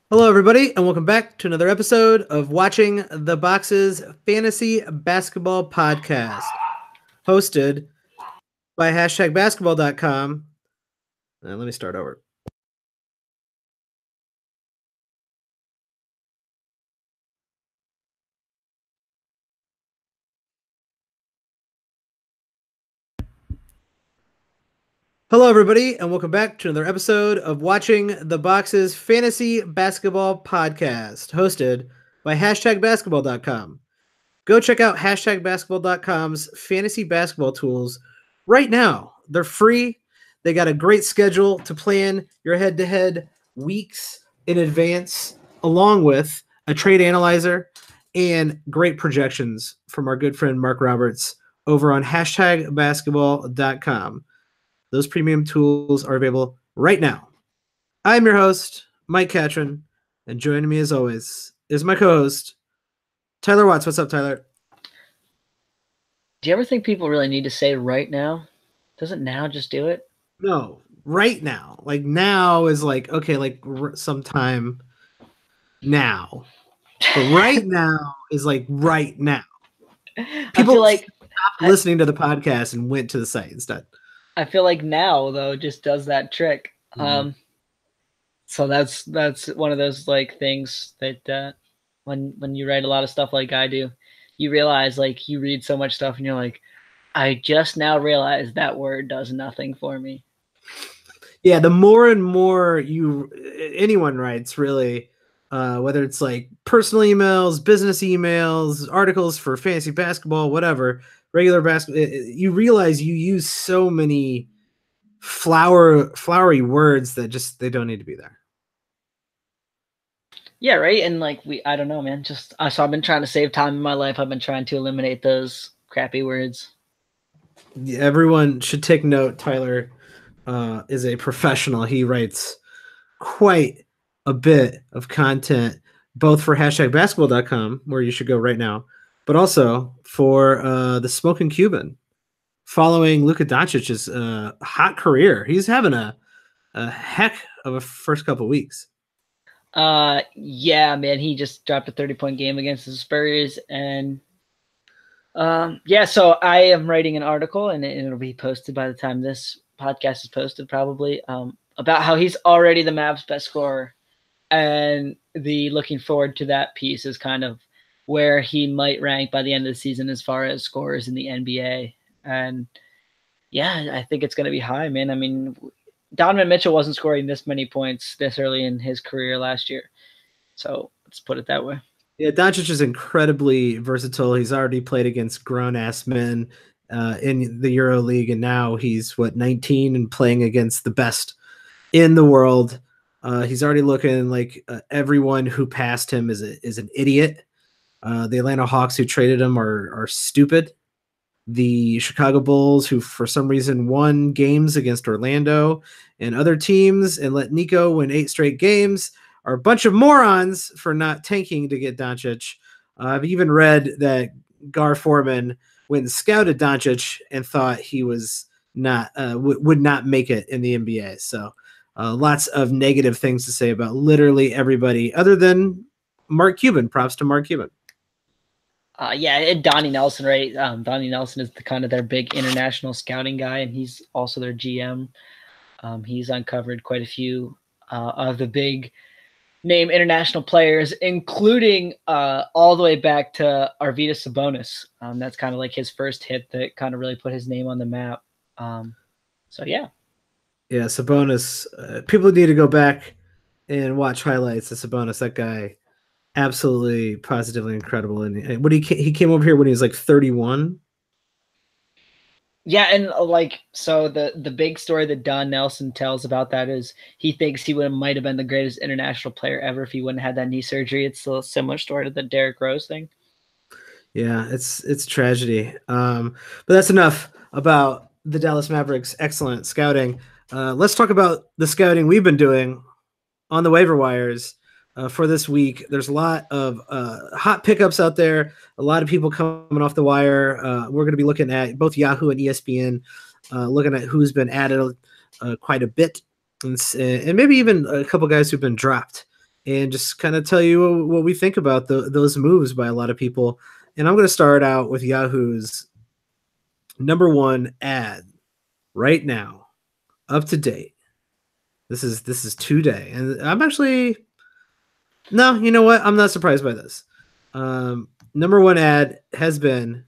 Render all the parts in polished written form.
Hello, everybody, and welcome back to another episode of Watching the Boxes Fantasy Basketball Podcast, hosted by #basketball.com. Let me start over. Hello, everybody, and welcome back to another episode of Watching the Boxes Fantasy Basketball Podcast, hosted by #basketball.com. Go check out #basketball.com's fantasy basketball tools right now. They're free. They got a great schedule to plan your head-to-head weeks in advance, along with a trade analyzer and great projections from our good friend Mark Roberts over on #basketball.com. Those premium tools are available right now. I'm your host, Mike Catron, and joining me as always is my co-host, Tyler Watts. What's up, Tyler? Do you ever think people really need to say right now? Doesn't now just do it? No, right now. Like now is like, okay, like sometime now. But right now is like right now. People I feel like stopped listening to the podcast and went to the site instead. I feel like now though just does that trick. Mhm. So that's one of those like things that when you write a lot of stuff like I do, you realize like you read so much stuff and you're like, I just now realized that word does nothing for me. Yeah, the more and more anyone writes, really, whether it's like personal emails, business emails, articles for fantasy basketball, whatever, regular basketball, you realize you use so many flowery words that just they don't need to be there. Yeah, right. And like I don't know, man. Just so I've been trying to save time in my life. I've been trying to eliminate those crappy words. Everyone should take note. Tyler is a professional. He writes quite a bit of content, both for #basketball.com, where you should go right now, but also for the Smoking Cuban, following Luka Doncic's hot career. He's having a heck of a first couple of weeks. Yeah, man, he just dropped a 30-point game against the Spurs, and yeah, so I am writing an article, and it'll be posted by the time this podcast is posted, probably, about how he's already the Mavs' best scorer, and the looking forward to that piece is kind of where he might rank by the end of the season as far as scorers in the NBA, and yeah, I think it's going to be high, man. I mean, Donovan Mitchell wasn't scoring this many points this early in his career last year. So let's put it that way. Yeah, Doncic is incredibly versatile. He's already played against grown-ass men in the Euro League, and now he's, 19 and playing against the best in the world. He's already looking like everyone who passed him is an idiot. The Atlanta Hawks who traded him are stupid. The Chicago Bulls, who for some reason won games against Orlando and other teams and let Nico win 8 straight games, are a bunch of morons for not tanking to get Doncic. I've even read that Gar Forman went and scouted Doncic and thought he was not would not make it in the NBA. So lots of negative things to say about literally everybody other than Mark Cuban. Props to Mark Cuban. Yeah, and Donnie Nelson, right? Donnie Nelson is the kind of their big international scouting guy, and he's also their GM. He's uncovered quite a few of the big name international players, including all the way back to Arvydas Sabonis. That's kind of like his first hit that kind of really put his name on the map. So yeah. Yeah, Sabonis. People need to go back and watch highlights of Sabonis. That guy, absolutely, positively incredible. And when he came over here when he was like 31. Yeah, and like so the big story that Don Nelson tells about that is he thinks he might have been the greatest international player ever if he wouldn't have had that knee surgery. It's a similar story to the Derrick Rose thing. Yeah, it's tragedy. But that's enough about the Dallas Mavericks' excellent scouting. Let's talk about the scouting we've been doing on the waiver wires for this week. There's a lot of hot pickups out there, a lot of people coming off the wire. We're going to be looking at both Yahoo and ESPN, looking at who's been added quite a bit, and maybe even a couple guys who've been dropped and just kind of tell you what we think about those moves by a lot of people. And I'm going to start out with Yahoo's #1 ad right now, up to date. This is today, and I'm actually no. You know what? I'm not surprised by this. #1 ad has been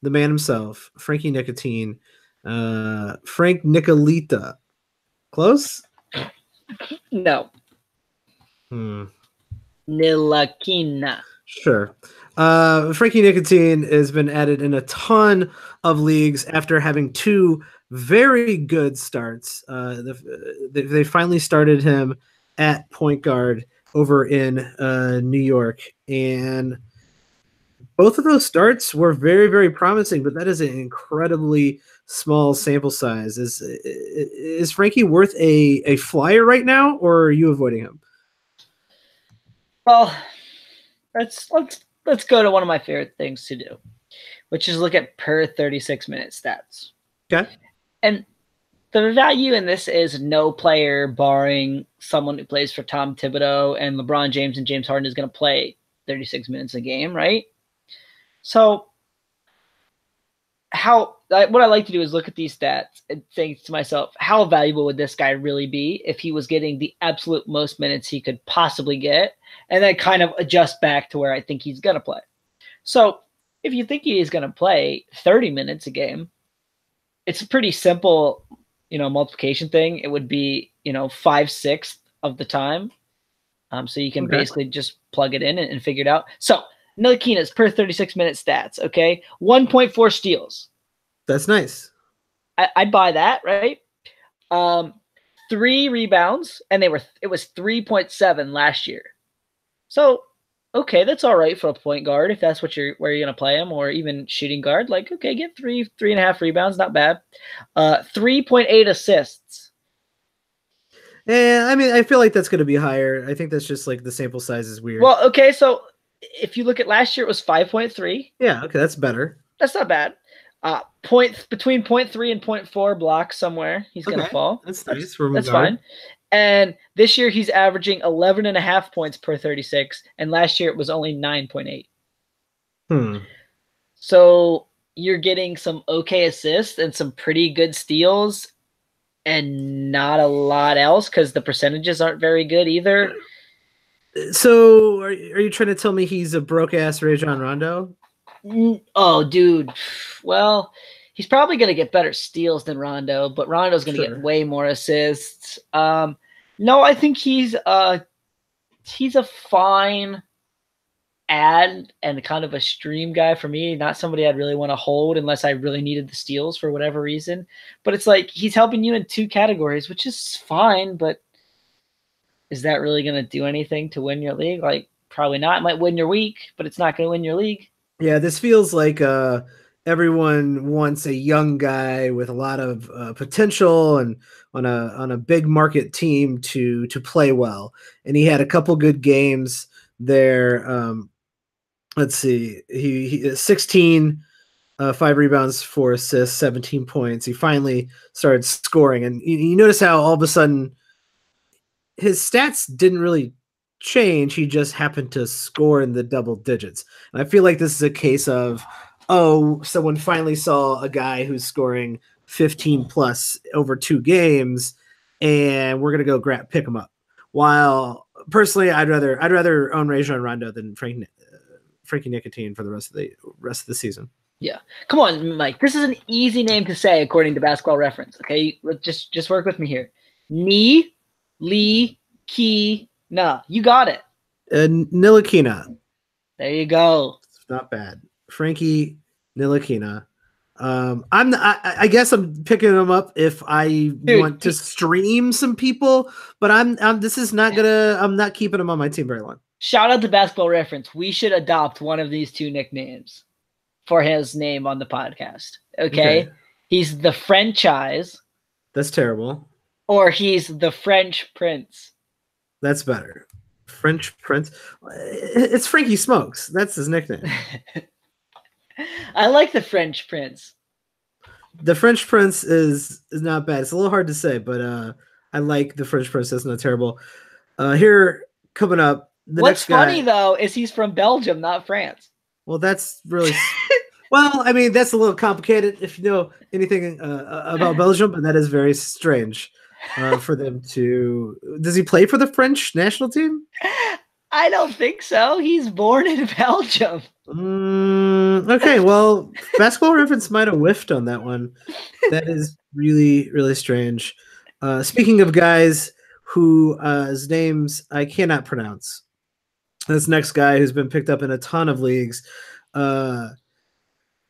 the man himself, Frankie Nicotine, Frank Nicolita. Close? No. Nilakina. Sure. Frankie Nicotine has been added in a ton of leagues after having 2 very good starts. They finally started him at point guard over in New York, and both of those starts were very, very promising, but that is an incredibly small sample size. Is Frankie worth a flyer right now, or are you avoiding him? Well, let's go to one of my favorite things to do, which is look at per 36-minute stats. Okay. And the value in this is no player, barring someone who plays for Tom Thibodeau and LeBron James and James Harden, is going to play 36 minutes a game, right? So what I like to do is look at these stats and think to myself, how valuable would this guy really be if he was getting the absolute most minutes he could possibly get, and then kind of adjust back to where I think he's going to play. So if you think he is going to play 30 minutes a game, it's a pretty simple, multiplication thing. It would be, 5/6 of the time. So you can basically just plug it in and figure it out. So Ntilikina's per 36-minute stats, okay? 1.4 steals. That's nice. I'd buy that, right? 3 rebounds, and it was 3.7 last year. So, okay, that's all right for a point guard if that's where you're gonna play him, or even shooting guard. Like, okay, get 3.5 rebounds, not bad. 3.8 assists. Yeah, I mean, I feel like that's going to be higher. I think that's just like the sample size is weird. Well, okay, so if you look at last year, it was 5.3. Yeah, okay, that's better. That's not bad. Between 0.3 and 0.4 blocks somewhere, he's going to fall. That's nice. That's fine. And this year, he's averaging 11.5 points per 36, and last year it was only 9.8. So you're getting some okay assists and some pretty good steals, and not a lot else because the percentages aren't very good either. So are you trying to tell me he's a broke-ass Rajon Rondo? Oh, dude. Well, he's probably going to get better steals than Rondo, but Rondo's going to get way more assists. No, I think he's a fine ad and kind of a stream guy for me. Not somebody I'd really want to hold unless I really needed the steals for whatever reason. But it's like he's helping you in 2 categories, which is fine, but is that really going to do anything to win your league? Like, probably not. It might win your week, but it's not going to win your league. Yeah, this feels like everyone wants a young guy with a lot of potential and on a big market team to play well. And he had a couple good games there. Let's see, he 16, 5 rebounds, 4 assists, 17 points. He finally started scoring, and you notice how all of a sudden his stats didn't really change. He just happened to score in the double digits. And I feel like this is a case of, someone finally saw a guy who's scoring 15 plus over 2 games, and we're gonna go pick him up. While personally, I'd rather own Rajon Rondo than Frankie Nicotine for the rest of the season. Yeah, come on, Mike. This is an easy name to say according to Basketball Reference. Okay, just work with me here. Ntilikina. You got it. Ntilikina. There you go. It's not bad. Frankie Ntilikina. I guess I'm picking him up if I want to stream some people, but I'm not keeping him on my team very long. Shout out to Basketball Reference. We should adopt one of these 2 nicknames for his name on the podcast. Okay? He's the franchise. That's terrible. Or he's the French Prince. That's better. French Prince. It's Frankie Smokes. That's his nickname. I like the French Prince. The French Prince is not bad. It's a little hard to say, but I like the French Prince. That's not terrible. Here, coming up. The What's next guy. funny though is he's from Belgium, not France. Well, that's really well. I mean, that's a little complicated if you know anything about Belgium, but that is very strange for them to. Does he play for the French national team? I don't think so. He's born in Belgium. Okay, well, Basketball Reference might have whiffed on that one. That is really, really strange. Speaking of guys whose names I cannot pronounce, this next guy who's been picked up in a ton of leagues,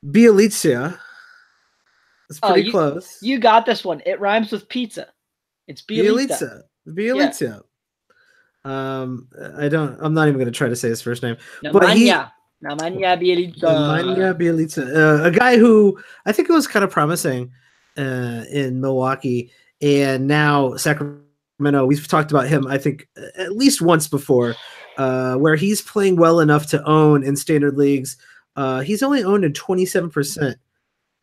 Bielitsa. It's pretty close. You got this one. It rhymes with pizza. It's Bielitsa. Bielitsa. Yeah. I'm not even going to try to say his first name. Nemanja Bielitsa. Nemanja Bielitsa. A guy who I think was kind of promising in Milwaukee, and now Sacramento. We've talked about him, I think, at least once before, where he's playing well enough to own in standard leagues. He's only owned in 27%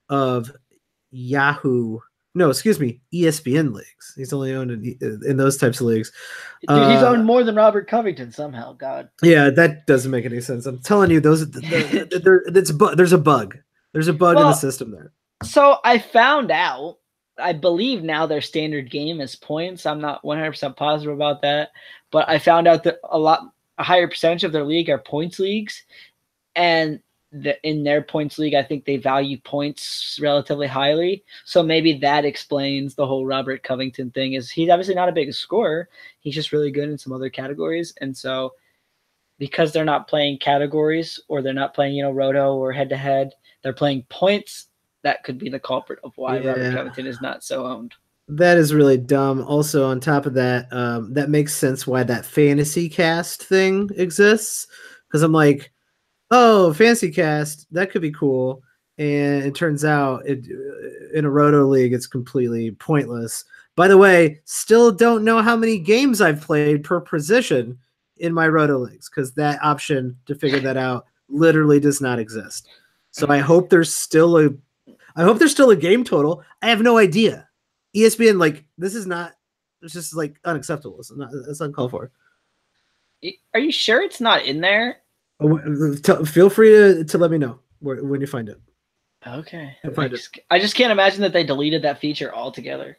of ESPN leagues. He's only owned in those types of leagues. Dude, he's owned more than Robert Covington somehow. God. Yeah, that doesn't make any sense. I'm telling you, there's a bug. There's a bug in the system there. So I found out. I believe now their standard game is points. I'm not 100% positive about that, but I found out that a higher percentage of their league are points leagues, and in their points league, I think they value points relatively highly. So maybe that explains the whole Robert Covington thing. Is he's obviously not a big scorer. He's just really good in some other categories. And so because they're not playing categories, or they're not playing, roto or head to head, they're playing points. That could be the culprit of why Robert Covington is not so owned. That is really dumb. Also, on top of that, that makes sense why that fantasy cast thing exists. Because I'm like, oh, fancy cast, that could be cool. And it turns out in a roto league, it's completely pointless. By the way, still don't know how many games I've played per position in my roto leagues, because that option to figure that out literally does not exist. So I hope there's still a game total. I have no idea. ESPN, this is not, it's just unacceptable. It's uncalled for. Are you sure it's not in there? Feel free to let me know when you find it. Okay. I just can't imagine that they deleted that feature altogether.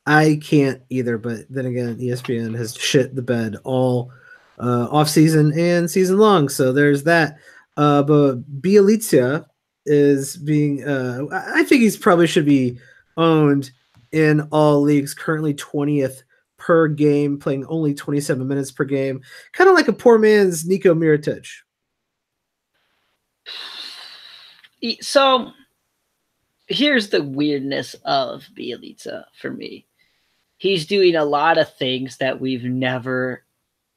I can't either, but then again, ESPN has shit the bed all off season and season long, so there's that. But Bielitsa is being, I think he's probably should be owned in all leagues. Currently 20th per game, playing only 27 minutes per game, kind of like a poor man's Nico Mirotic. So here's the weirdness of Bielitsa for me. He's doing a lot of things that we've never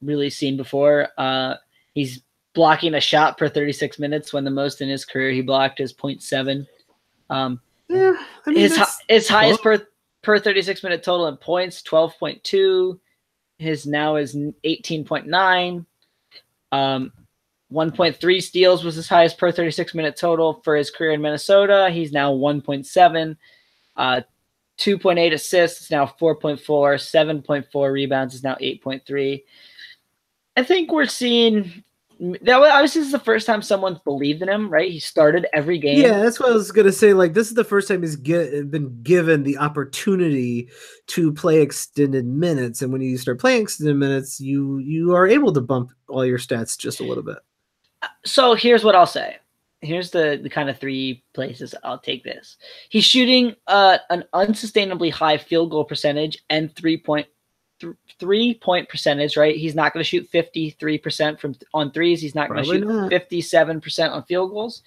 really seen before. He's blocking a shot per 36 minutes when the most in his career he blocked is 0.7. His highest per 36 minute total in points, 12.2. His now is 18.9. 1.3 steals was his highest per 36 minute total for his career in Minnesota. He's now 1.7. 2.8 assists is now 4.4. 7.4 rebounds is now 8.3. I think we're seeing that. Obviously, this is the first time someone's believed in him, right? He started every game. Yeah, that's what I was gonna say. This is the first time he's been given the opportunity to play extended minutes, and when you start playing extended minutes, you are able to bump all your stats just a little bit. So here's what I'll say. Here's the kind of three places I'll take this. He's shooting an unsustainably high field goal percentage and 3-point percentage, right? He's not going to shoot 53% on threes. He's not going to shoot 57% on field goals,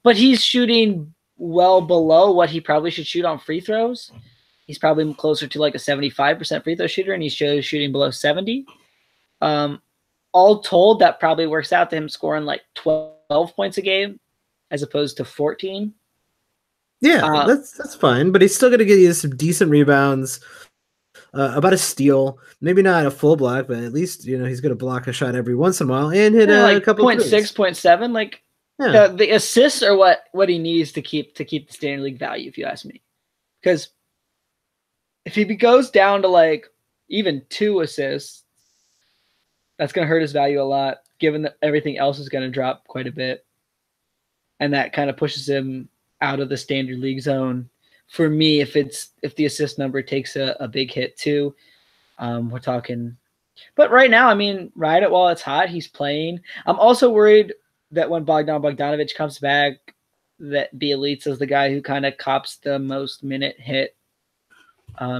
but he's shooting well below what he probably should shoot on free throws. He's probably closer to a 75% free throw shooter, and he's shooting below 70. All told, that probably works out to him scoring 12 points a game as opposed to 14. Yeah, that's fine, but he's still going to get you some decent rebounds. About a steal, maybe not a full block, but at least he's going to block a shot every once in a while and hit a couple 0.6, 0.7. The assists are what he needs to keep the standard league value, if you ask me. Because if he goes down to even 2 assists, That's going to hurt his value a lot, given that everything else is going to drop quite a bit. And that kind of pushes him out of the standard league zone. For me, if the assist number takes a big hit too, we're talking. But right now, I mean, ride it while it's hot. He's playing. I'm also worried that when Bogdanovic comes back, that Bielitsa is the guy who kind of cops the most minute hit.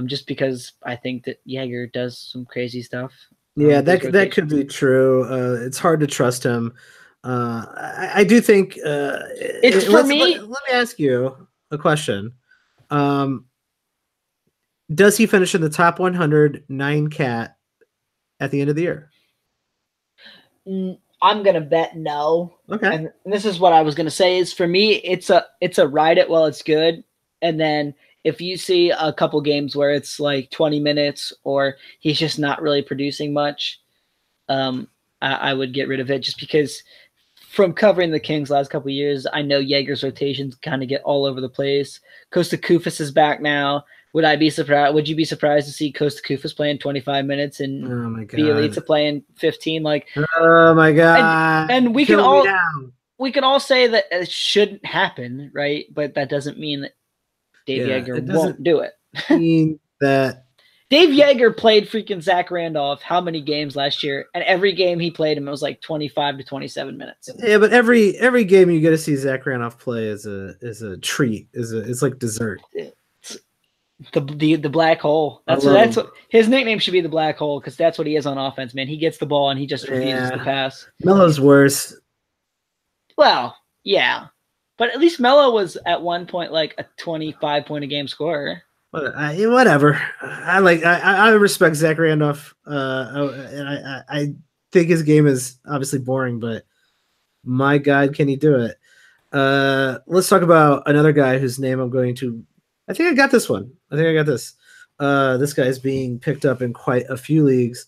Just because I think that Jaeger does some crazy stuff. Yeah, that could be true. It's hard to trust him. I do think it's for me. Let me ask you a question. Does he finish in the top 100 9-cat at the end of the year? I'm gonna bet no. Okay. And this is what I was gonna say is for me, it's a ride it while it's good, and then if you see a couple games where it's like 20 minutes or he's just not really producing much, I would get rid of it just because from covering the Kings last couple of years, I know Jaeger's rotations kind of get all over the place. Kosta Koufos is back now. Would I be surprised? Would you be surprised to see Kosta Koufos playing 25 minutes and Bielitsa playing 15? Like, oh my god! And we can all say that it shouldn't happen, right? But that doesn't mean that Dave Jaeger won't do it. Mean that Dave Jaeger played freaking Zach Randolph how many games last year? And every game he played him, it was like 25 to 27 minutes. Yeah, but every game you get to see Zach Randolph play is a treat. It's like dessert. The black hole. That's what his nickname should be, the black hole, because that's what he is on offense, man. He gets the ball and he just refuses to pass. Melo's worse. Well, yeah. But at least Melo was at one point like a 25 point a game scorer. Whatever. I respect Zach Randolph. And I think his game is obviously boring, but my God, can he do it? Let's talk about another guy whose name I'm going to. I think I got this one. I think I got this. This guy is being picked up in quite a few leagues.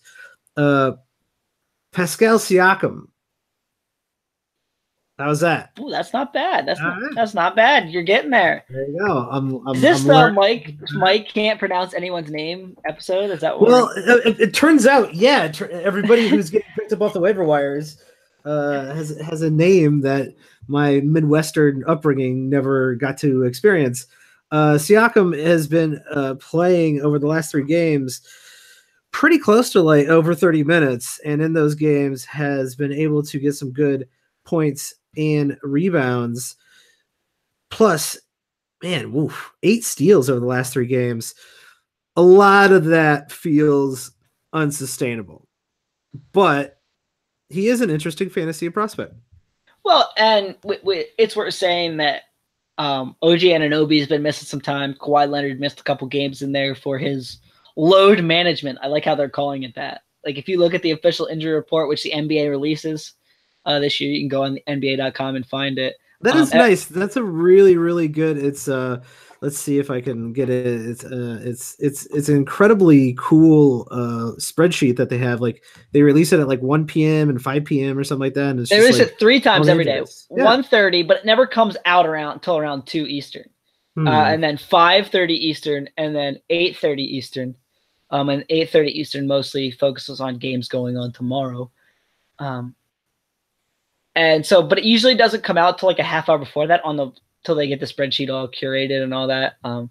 Pascal Siakam. How's that? Ooh, that's not bad. That's not bad. You're getting there. There you go. Is this the Mike can't pronounce anyone's name episode? Is that what? Well, it turns out, yeah. Everybody who's getting picked up off the waiver wires has a name that my Midwestern upbringing never got to experience. Siakam has been playing over the last 3 games pretty close to like over 30 minutes, and in those games has been able to get some good points and rebounds. Plus, man, 8 steals over the last 3 games. A lot of that feels unsustainable, but he is an interesting fantasy prospect. Well, and it's worth saying that OG Anunoby has been missing some time. Kawhi Leonard missed a couple games in there for his load management. I like how they're calling it that. Like if you look at the official injury report, which the NBA releases this year, you can go on NBA.com and find it. That is nice. That's a really, really good. It's let's see if I can get it. It's an incredibly cool spreadsheet that they have. Like they release it at like 1 p.m. and 5 p.m. or something like that. And they release it 3 times every day. Yeah. 1:30, but it never comes out until around 2 Eastern. And then 5:30 Eastern, and then 8:30 Eastern. And 8:30 Eastern mostly focuses on games going on tomorrow. And so, but it usually doesn't come out till like a half hour before that till they get the spreadsheet all curated and all that. Or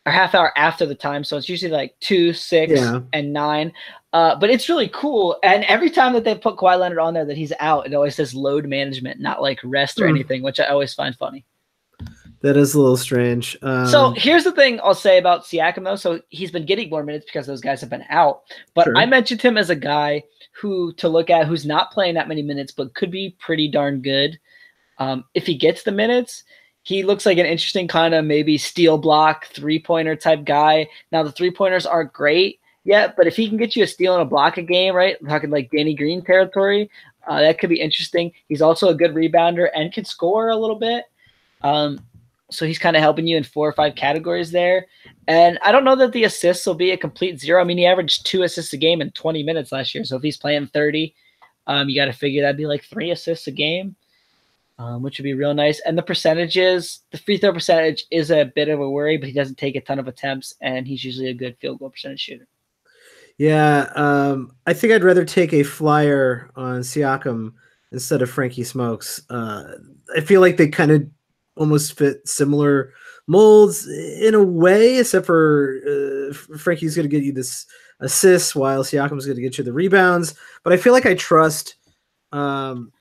half hour after the time. So it's usually like 2, 6, and 9. But it's really cool. And every time that they put Kawhi Leonard on there that he's out, it always says load management, not like rest or anything, which I always find funny. That is a little strange. So here's the thing I'll say about Siakam, though. So he's been getting more minutes because those guys have been out. But I mentioned him as a guy to look at who's not playing that many minutes, but could be pretty darn good. If he gets the minutes, he looks like an interesting kind of maybe steal block, 3-pointer type guy. Now, the 3-pointers aren't great yet, but if he can get you a steal and a block a game, right, we're talking like Danny Green territory, that could be interesting. He's also a good rebounder and can score a little bit. So he's kind of helping you in 4 or 5 categories there. And I don't know that the assists will be a complete 0. I mean, he averaged 2 assists a game in 20 minutes last year. So if he's playing 30, you got to figure that'd be like 3 assists a game, which would be real nice. And the percentages, the free throw percentage is a bit of a worry, but he doesn't take a ton of attempts, and he's usually a good field goal percentage shooter. Yeah, I think I'd rather take a flyer on Siakam instead of Frankie Smokes. I feel like they kind of almost fit similar molds in a way, except for Frankie's going to get you this assists while Siakam's going to get you the rebounds. But I feel like I trust. Um,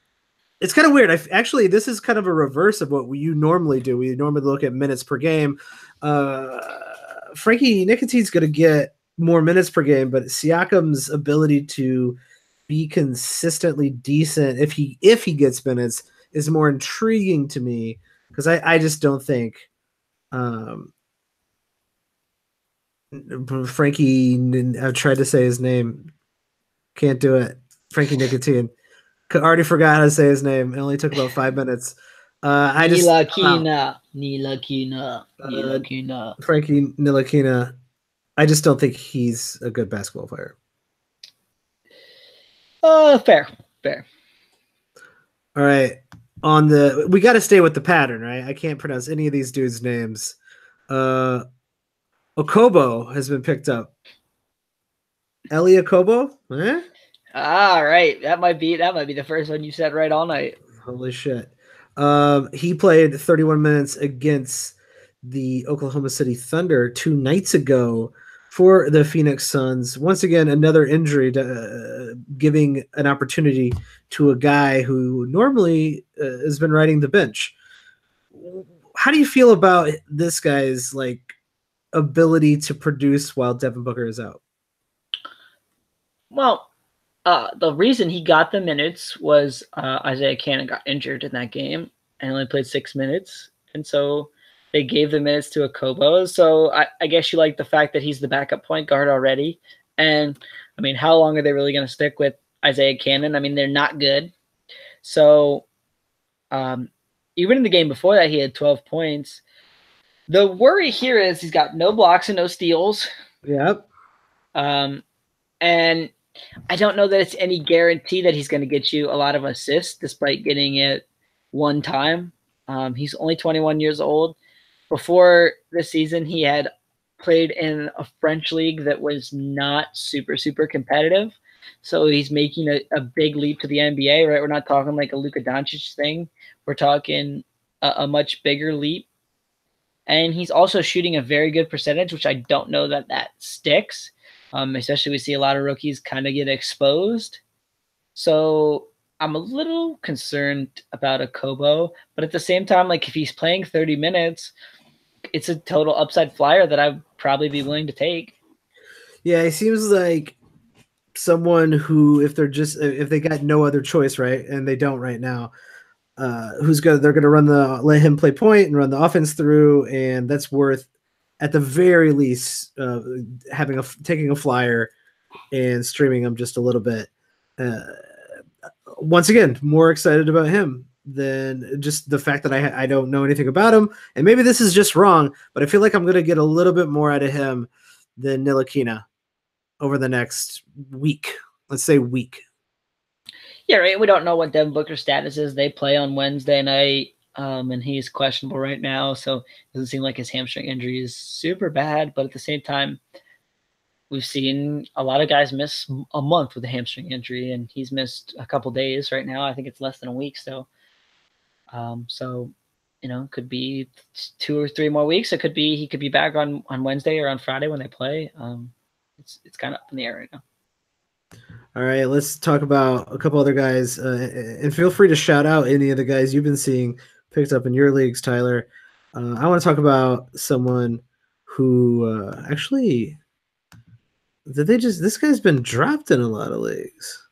it's kind of weird. Actually, this is kind of a reverse of what you normally do. We normally look at minutes per game. Uh, Frankie Nicotine's going to get more minutes per game, but Siakam's ability to be consistently decent if he gets minutes is more intriguing to me because I just don't think Frankie. I've tried to say his name, can't do it. Frankie Nicotine. Already forgot how to say his name. It only took about 5 minutes. I just Nilakina. Frankie Ntilikina. I just don't think he's a good basketball player. Fair. All right. We got to stay with the pattern, right? I can't pronounce any of these dudes' names. Okobo has been picked up. Eli Okobo? Eh? All right. That might be the first one you said right all night. Holy shit. He played 31 minutes against the Oklahoma City Thunder 2 nights ago for the Phoenix Suns. Once again, another injury giving an opportunity to a guy who normally has been riding the bench. How do you feel about this guy's ability to produce while Devin Booker is out? Well, the reason he got the minutes was Isaiah Cannon got injured in that game and only played 6 minutes. And so they gave the minutes to Okobo. So I guess you like the fact that he's the backup point guard already. And, I mean, how long are they really going to stick with Isaiah Cannon? I mean, they're not good. So even in the game before that, he had 12 points. The worry here is he's got no blocks and no steals. Yep. And I don't know that it's any guarantee that he's going to get you a lot of assists despite getting it one time. He's only 21 years old. Before this season, he had played in a French league that was not super, super competitive. So he's making a big leap to the NBA, right? We're not talking like a Luka Doncic thing. We're talking a much bigger leap. And he's also shooting a very good percentage, which I don't know that sticks. Especially we see a lot of rookies kind of get exposed. So I'm a little concerned about Okobo, but at the same time, if he's playing 30 minutes, it's a total upside flyer that I'd probably be willing to take. Yeah, he seems like someone who, if they got no other choice, right, and they don't right now, they're gonna let him play point and run the offense through, and that's worth at the very least taking a flyer and streaming him just a little bit. Once again, more excited about him than just the fact that I don't know anything about him. And maybe this is just wrong, but I feel like I'm going to get a little bit more out of him than Ntilikina over the next week. Let's say week. Yeah, right. We don't know what Devin Booker's status is. They play on Wednesday night, and he's questionable right now. So it doesn't seem like his hamstring injury is super bad. But at the same time, we've seen a lot of guys miss a month with a hamstring injury, and he's missed a couple days right now. I think it's less than a week still. So, it could be 2 or 3 more weeks. It could be he could be back on Wednesday or on Friday when they play. It's kind of up in the air right now. All right, let's talk about a couple other guys, and feel free to shout out any of the guys you've been seeing picked up in your leagues, Tyler. I want to talk about someone who actually this guy's been dropped in a lot of leagues.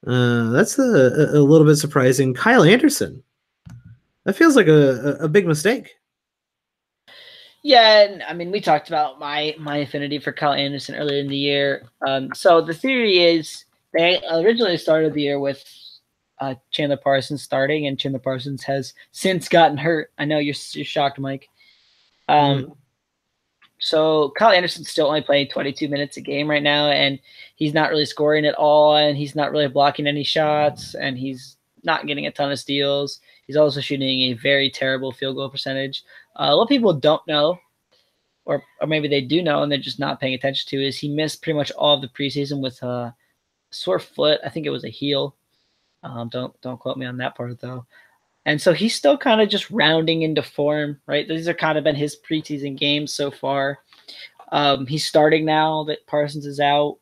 That's a little bit surprising. Kyle Anderson. That feels like a big mistake. Yeah, and I mean, we talked about my affinity for Kyle Anderson earlier in the year. So the theory is they originally started the year with Chandler Parsons starting, and Chandler Parsons has since gotten hurt. I know you're shocked, Mike. So Kyle Anderson's still only playing 22 minutes a game right now, and he's not really scoring at all, and he's not really blocking any shots, and he's not getting a ton of steals. He's also shooting a very terrible field goal percentage. A lot of people don't know or maybe they do know and they're just not paying attention to, is he missed pretty much all of the preseason with a sore foot. I think it was a heel. Don't quote me on that part though. And so he's still kind of just rounding into form, right? These are kind of been his preseason games so far. He's starting now that Parsons is out.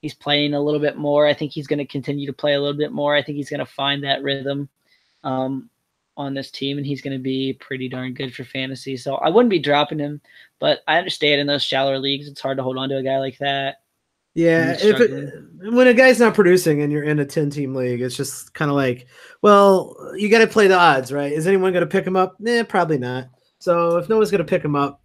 He's playing a little bit more. I think he's going to continue to play a little bit more. I think he's going to find that rhythm on this team, and he's going to be pretty darn good for fantasy. So I wouldn't be dropping him, but I understand in those shallower leagues, it's hard to hold on to a guy like that. Yeah, when a guy's not producing and you're in a 10-team league, it's just kind of like, well, you got to play the odds, right? Is anyone going to pick him up? Probably not. So if no one's going to pick him up,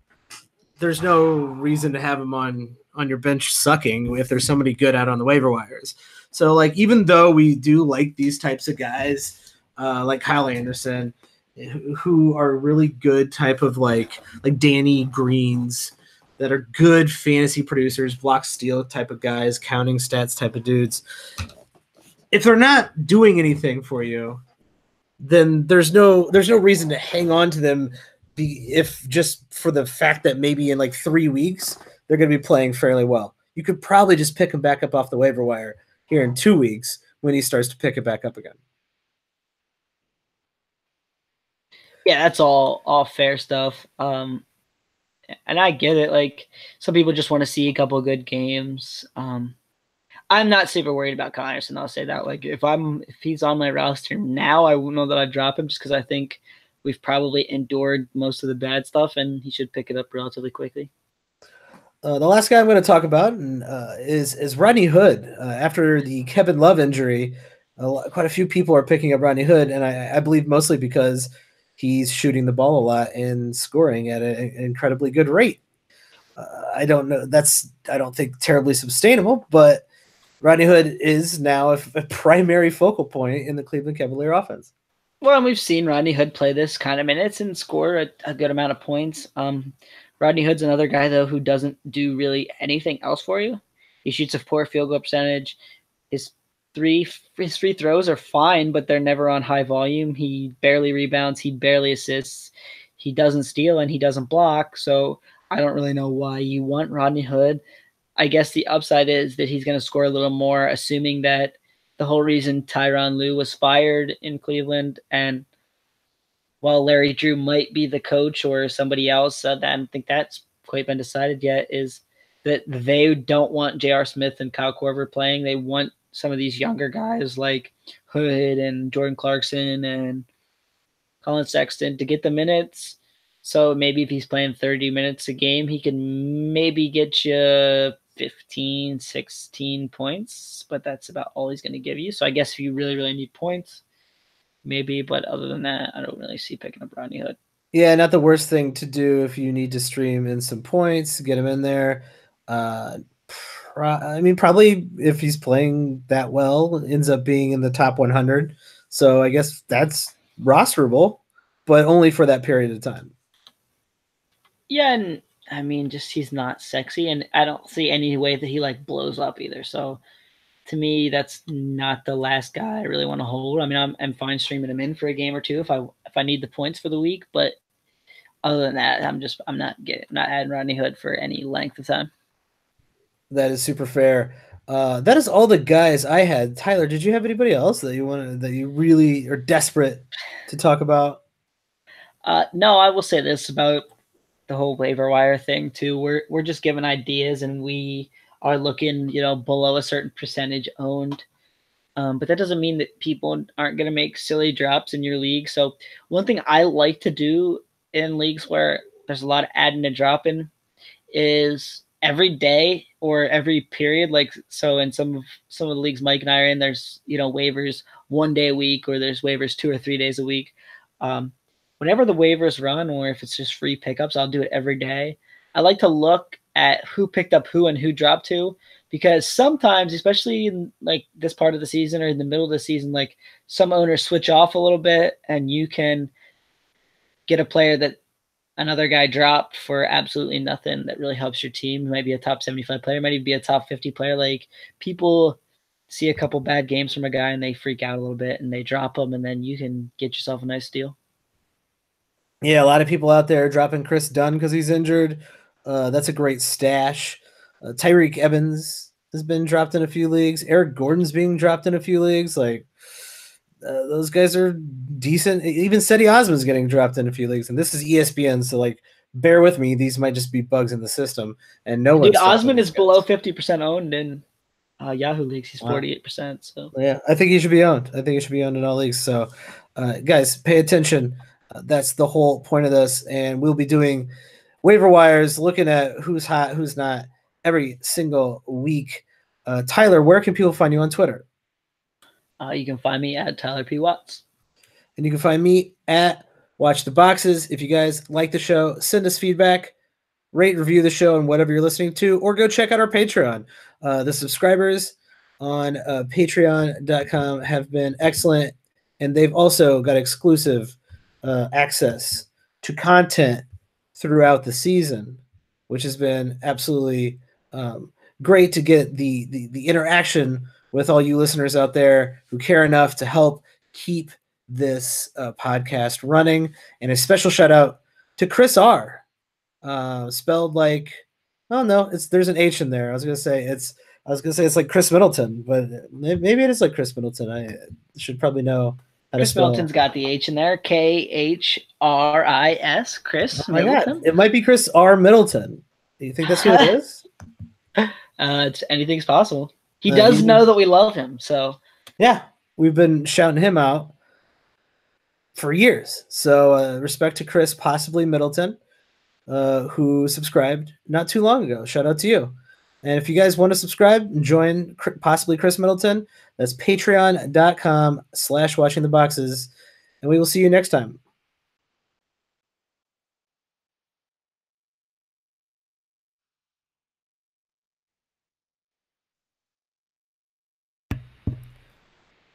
there's no reason to have him on your bench sucking if there's somebody good out on the waiver wires. So like, even though we do like these types of guys, like Kyle Anderson, who are really good type of like Danny Greens, that are good fantasy producers, block steal type of guys, counting stats type of dudes. If they're not doing anything for you, then there's no reason to hang on to them, if just for the fact that maybe in like 3 weeks they're going to be playing fairly well. You could probably just pick him back up off the waiver wire here in 2 weeks when he starts to pick it back up again. Yeah, that's all fair stuff. And I get it. Like, some people just want to see a couple of good games. I'm not super worried about Kyle Anderson. I'll say that. Like, if he's on my roster now, I won't know that I'd drop him, just because I think we've probably endured most of the bad stuff, and he should pick it up relatively quickly. The last guy I'm going to talk about is Rodney Hood. After the Kevin Love injury, quite a few people are picking up Rodney Hood, and I believe mostly because he's shooting the ball a lot and scoring at an incredibly good rate. I don't know. I don't think terribly sustainable, but Rodney Hood is now a primary focal point in the Cleveland Cavalier offense. Well, and we've seen Rodney Hood play this kind of minutes and score a good amount of points. Rodney Hood's another guy, though, who doesn't do really anything else for you. He shoots a poor field goal percentage. His free throws are fine, but they're never on high volume. He barely rebounds. He barely assists. He doesn't steal, and he doesn't block. So I don't really know why you want Rodney Hood. I guess the upside is that he's going to score a little more, assuming that the whole reason Tyronn Lue was fired in Cleveland, and while Larry Drew might be the coach or somebody else, I don't think that's quite been decided yet, is that they don't want J.R. Smith and Kyle Korver playing. They want some of these younger guys like Hood and Jordan Clarkson and Colin Sexton to get the minutes. So maybe if he's playing 30 minutes a game, he can maybe get you 15, 16 points, but that's about all he's going to give you. So I guess if you really, really need points, maybe, but other than that, I don't really see picking up Rodney Hood. Yeah, not the worst thing to do if you need to stream in some points, get him in there. Probably if he's playing that well, ends up being in the top 100. So I guess that's rosterable, but only for that period of time. Yeah, and I mean, just he's not sexy, and I don't see any way that he like blows up either. So to me, that's not the last guy I really want to hold. I mean, I'm fine streaming him in for a game or two if I need the points for the week, but other than that, I'm not adding Rodney Hood for any length of time. That is super fair. That is all the guys I had. Tyler, did you have anybody else that you really are desperate to talk about? No, I will say this about the whole waiver wire thing too. We're just giving ideas, and we are looking, below a certain percentage owned. But that doesn't mean that people aren't going to make silly drops in your league. So one thing I like to do in leagues where there's a lot of adding and dropping is every day or every period. Like, so in some of the leagues Mike and I are in, there's, waivers 1 day a week, or there's waivers 2 or 3 days a week. Whenever the waivers run, or if it's just free pickups, I'll do it every day. I like to look at who picked up who and who dropped who, because sometimes, especially in like this part of the season or in the middle of the season, like some owners switch off a little bit, and you can get a player that another guy dropped for absolutely nothing that really helps your team. It might be a top 75 player, might even be a top 50 player. Like, people see a couple bad games from a guy and they freak out a little bit and they drop him, and then you can get yourself a nice deal. Yeah, a lot of people out there dropping Chris Dunn because he's injured. That's a great stash. Tyreek Evans has been dropped in a few leagues. Eric Gordon's being dropped in a few leagues. Like those guys are decent. Even Cedi Osman's getting dropped in a few leagues, and this is ESPN, so like bear with me. These might just be bugs in the system, and no one's. Dude, Osman is below 50% owned in Yahoo leagues. He's 48%. So yeah, I think he should be owned. I think he should be owned in all leagues. So, guys, pay attention. That's the whole point of this, and we'll be doing waiver wires, looking at who's hot, who's not, every single week. Tyler, where can people find you on Twitter? You can find me at Tyler P. Watts. And you can find me at Watch the Boxes. If you guys like the show, send us feedback, rate, review the show and whatever you're listening to, or go check out our Patreon. The subscribers on patreon.com have been excellent, and they've also got exclusive access to content throughout the season, which has been absolutely great to get the interaction with all you listeners out there who care enough to help keep this podcast running. And a special shout out to Chris R. Spelled like, oh no, there's an H in there. I was gonna say it's like Chris Middleton, but maybe it is like Chris Middleton. I should probably know how to spell. Chris Middleton's got the H in there. Khris. Chris Middleton. It might be Chris R. Middleton. Do you think that's who it is? Anything's possible. He does know that we love him, so yeah, we've been shouting him out for years. So respect to Chris, possibly Middleton, who subscribed not too long ago. Shout out to you. And if you guys want to subscribe and join possibly Chris Middleton, that's patreon.com/watchingtheboxes. And we will see you next time.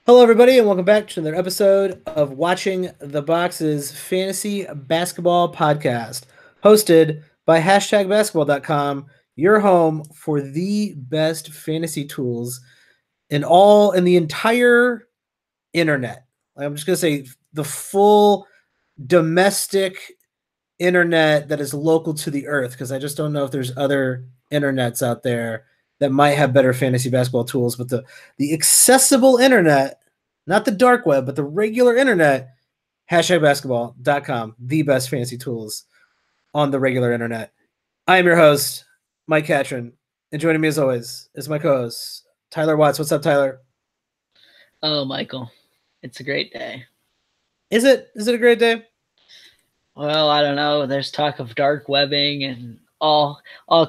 Hello, everybody, and welcome back to another episode of Watching the Boxes Fantasy Basketball Podcast, hosted by #basketball.com, your home for the best fantasy tools in the entire internet. I'm just going to say the full domestic internet that is local to the earth, because I just don't know if there's other internets out there that might have better fantasy basketball tools, but the accessible internet, not the dark web, but the regular internet, #basketball.com, the best fantasy tools on the regular internet. I am your host, Mike Catron, and joining me as always is my co-host, Tyler Watts. What's up, Tyler? Oh, Michael, it's a great day. Is it? Is it a great day? Well, I don't know. There's talk of dark webbing and all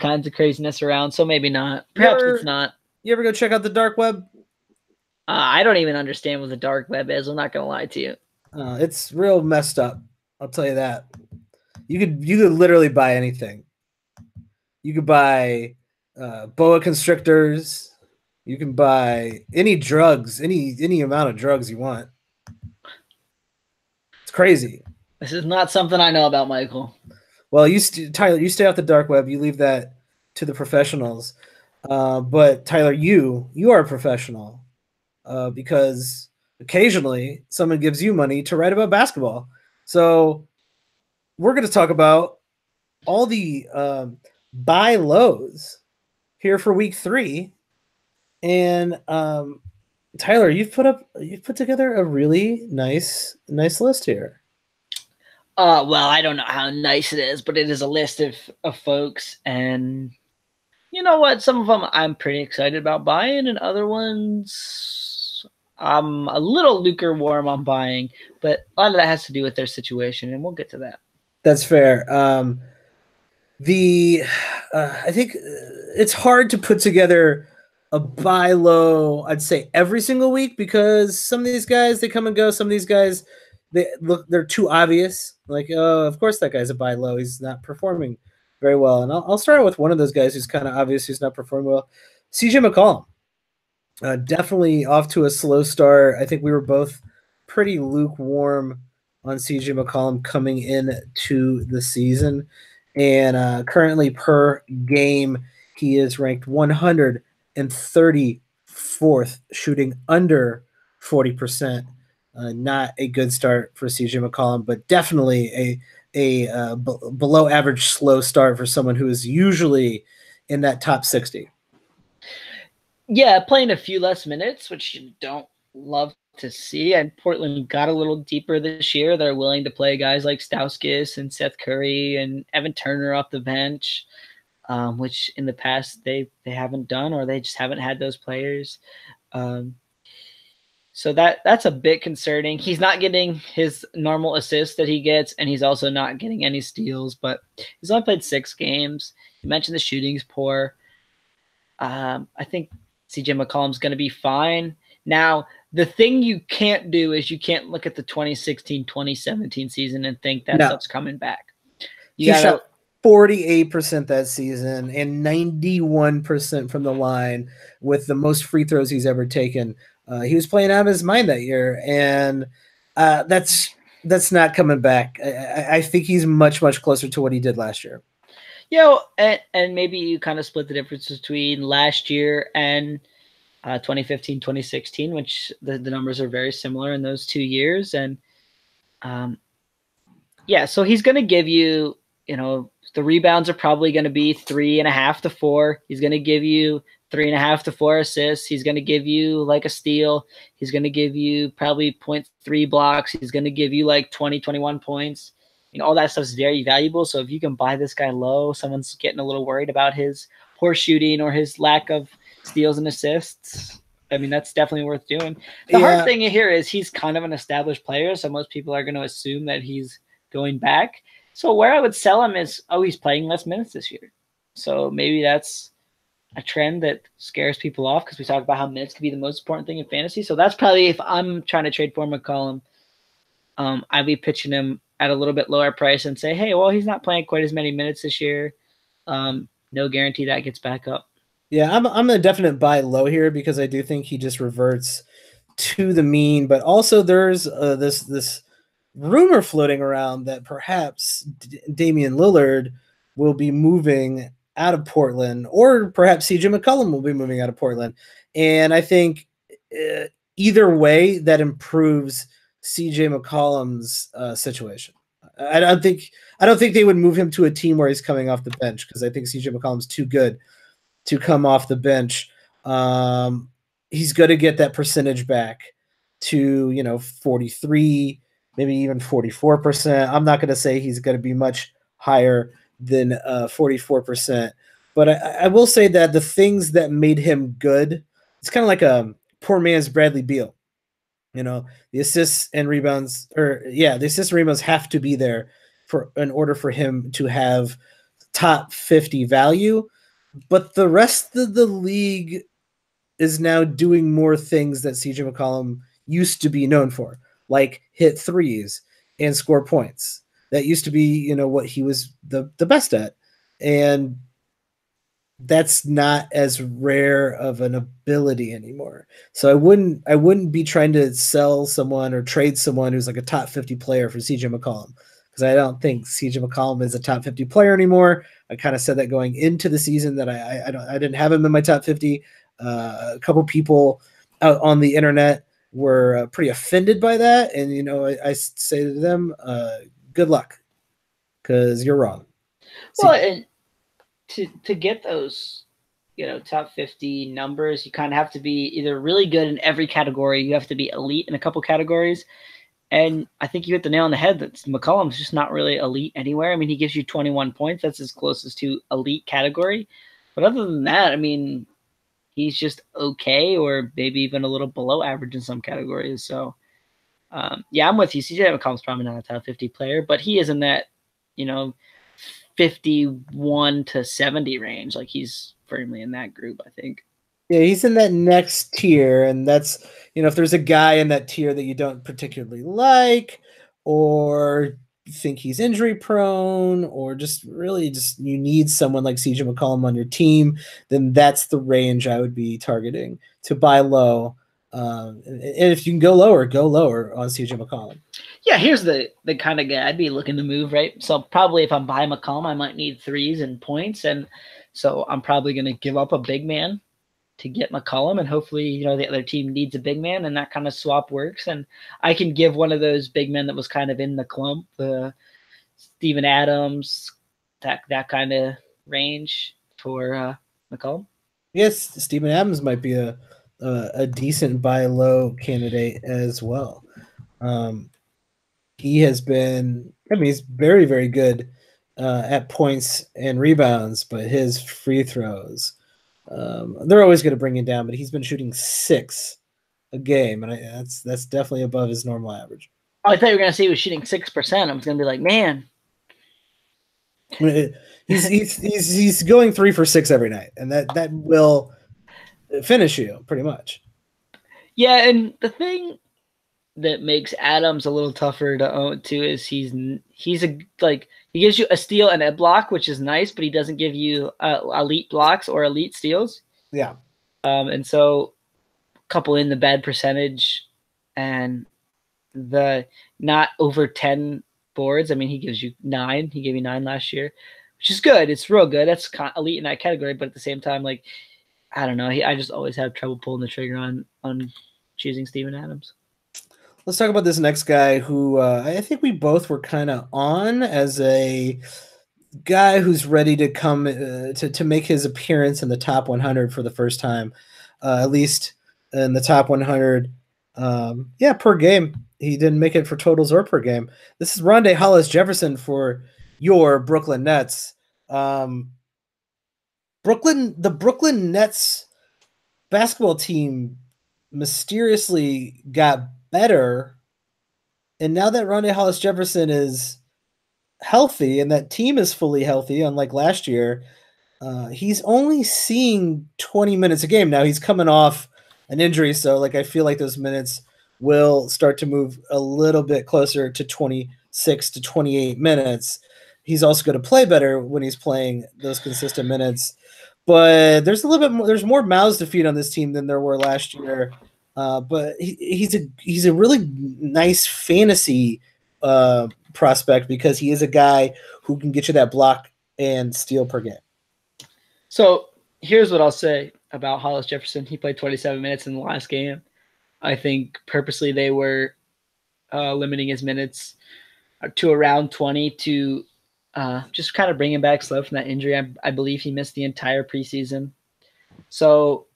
kinds of craziness around, so maybe not. Perhaps it's not. You ever go check out the dark web? I don't even understand what the dark web is. I'm not going to lie to you. It's real messed up. I'll tell you that. You could literally buy anything. You could buy boa constrictors. You can buy any drugs, any amount of drugs you want. It's crazy. This is not something I know about, Michael. Well, Tyler, you stay off the dark web. You leave that to the professionals. But Tyler, you are a professional because occasionally someone gives you money to write about basketball. So we're going to talk about all the buy lows here for week 3. And Tyler, you've put together a really nice list here. Well, I don't know how nice it is, but it is a list of folks, and you know what? Some of them I'm pretty excited about buying, and other ones I'm a little lukewarm on buying, but a lot of that has to do with their situation, and we'll get to that. That's fair. I think it's hard to put together a buy low, I'd say, every single week, because some of these guys, they come and go. Some of these guys, they're too obvious. Like, oh, of course that guy's a buy low. He's not performing very well. And I'll start with one of those guys who's kind of obvious, who's not performing well. CJ McCollum. Definitely off to a slow start. I think we were both pretty lukewarm on CJ McCollum coming into the season. And currently per game, he is ranked 134th, shooting under 40%. Not a good start for CJ McCollum, but definitely a a below average slow start for someone who is usually in that top 60. Yeah, playing a few less minutes, which you don't love to see. And Portland got a little deeper this year. They're willing to play guys like Stauskas and Seth Curry and Evan Turner off the bench, which in the past they haven't done, or they just haven't had those players. So that's a bit concerning. He's not getting his normal assists that he gets, and he's also not getting any steals. But he's only played 6 games. You mentioned the shooting's poor. I think CJ McCollum's going to be fine. Now, the thing you can't do is you can't look at the 2016-2017 season and think that stuff's coming back. He shot 48% that season and 91% from the line with the most free throws he's ever taken. He was playing out of his mind that year, and that's not coming back. I think he's much closer to what he did last year. And maybe you kind of split the difference between last year and 2015, 2016, which the numbers are very similar in those 2 years. And so he's going to give you, the rebounds are probably going to be 3.5 to 4. He's going to give you 3.5 to 4 assists. He's going to give you like a steal. He's going to give you probably 0.3 blocks. He's going to give you like 20, 21 points. All that stuff is very valuable. So if you can buy this guy low, someone's getting a little worried about his poor shooting or his lack of steals and assists, I mean, that's definitely worth doing. The hard thing here is he's kind of an established player, so most people are going to assume that he's going back. So where I would sell him is, he's playing less minutes this year. So maybe that's a trend that scares people off, because we talk about how minutes can be the most important thing in fantasy. So that's probably, if I'm trying to trade for McCollum, I'd be pitching him at a little bit lower price and say, hey, well, he's not playing quite as many minutes this year. No guarantee that gets back up. Yeah, I'm a definite buy low here, because I do think he just reverts to the mean. But also there's this rumor floating around that perhaps Damian Lillard will be moving out of Portland, or perhaps CJ McCollum will be moving out of Portland. And I think either way, that improves CJ McCollum's situation. I don't think they would move him to a team where he's coming off the bench, because I think CJ McCollum's too good to come off the bench. He's going to get that percentage back to 43, maybe even 44%. I'm not going to say he's going to be much higher than 44%, but I will say that the things that made him good, it's kind of like a poor man's Bradley Beal. The assists and rebounds, the assists and rebounds have to be there in order for him to have top 50 value. But the rest of the league is now doing more things that CJ McCollum used to be known for, like hit threes and score points. That used to be, what he was the best at. And that's not as rare of an ability anymore. So I wouldn't be trying to sell someone or trade someone who's like a top 50 player for CJ McCollum, because I don't think CJ McCollum is a top 50 player anymore. I kind of said that going into the season, that I didn't have him in my top 50. A couple people out on the internet were pretty offended by that, and I say to them, good luck, because you're wrong. Well, and to get those, top 50 numbers, you kind of have to be either really good in every category. You have to be elite in a couple categories. And I think you hit the nail on the head that McCollum's just not really elite anywhere. I mean, he gives you 21 points. That's as closest to elite category. But other than that, I mean, he's just okay, or maybe even a little below average in some categories. So, I'm with you. CJ McCollum's probably not a top 50 player, but he is in that, 51 to 70 range. Like, he's firmly in that group, I think. Yeah, he's in that next tier, and that's, if there's a guy in that tier that you don't particularly like, or think he's injury prone, or just you need someone like CJ McCollum on your team, then that's the range I would be targeting to buy low. And if you can go lower on CJ McCollum. Yeah, here's the kind of guy I'd be looking to move, right? So probably if I'm buying McCollum, I might need threes and points, and so I'm probably going to give up a big man to get McCollum, and hopefully, the other team needs a big man, and that kind of swap works, and I can give one of those big men that was kind of in the clump, Steven Adams, that kind of range for McCollum. Yes, Steven Adams might be a decent buy low candidate as well. He has been, I mean, he's very, very good at points and rebounds, but his free throws, they're always going to bring him down. But he's been shooting 6 a game, and that's definitely above his normal average. Oh, I thought you were gonna say he was shooting 6%. I was gonna be like, man, he's going 3 for 6 every night, and that will finish you pretty much. Yeah, and the thing that makes Adams a little tougher to own too is he's a like he gives you a steal and a block, which is nice, but he doesn't give you elite blocks or elite steals. Yeah. And so couple in the bad percentage and the not over 10 boards. I mean, he gives you 9. He gave you 9 last year, which is good. It's real good. That's elite in that category. But at the same time, like, I don't know. I just always have trouble pulling the trigger on choosing Steven Adams. Let's talk about this next guy who I think we both were kind of on as a guy who's ready to come to make his appearance in the top 100 for the first time, at least in the top 100. Per game. He didn't make it for totals or per game. This is Rondae Hollis-Jefferson for your Brooklyn Nets. The Brooklyn Nets basketball team mysteriously got better, and now that Rondae Hollis-Jefferson is healthy and that team is fully healthy, unlike last year, he's only seeing 20 minutes a game. Now he's coming off an injury, so like I feel like those minutes will start to move a little bit closer to 26 to 28 minutes. He's also going to play better when he's playing those consistent minutes. But there's a little bit more, there's more mouths to feed on this team than there were last year. But he's a really nice fantasy prospect because he is a guy who can get you that block and steal per game. So here's what I'll say about Hollis-Jefferson. He played 27 minutes in the last game. I think purposely they were limiting his minutes to around 20 to just kind of bring him back slow from that injury. I believe he missed the entire preseason. So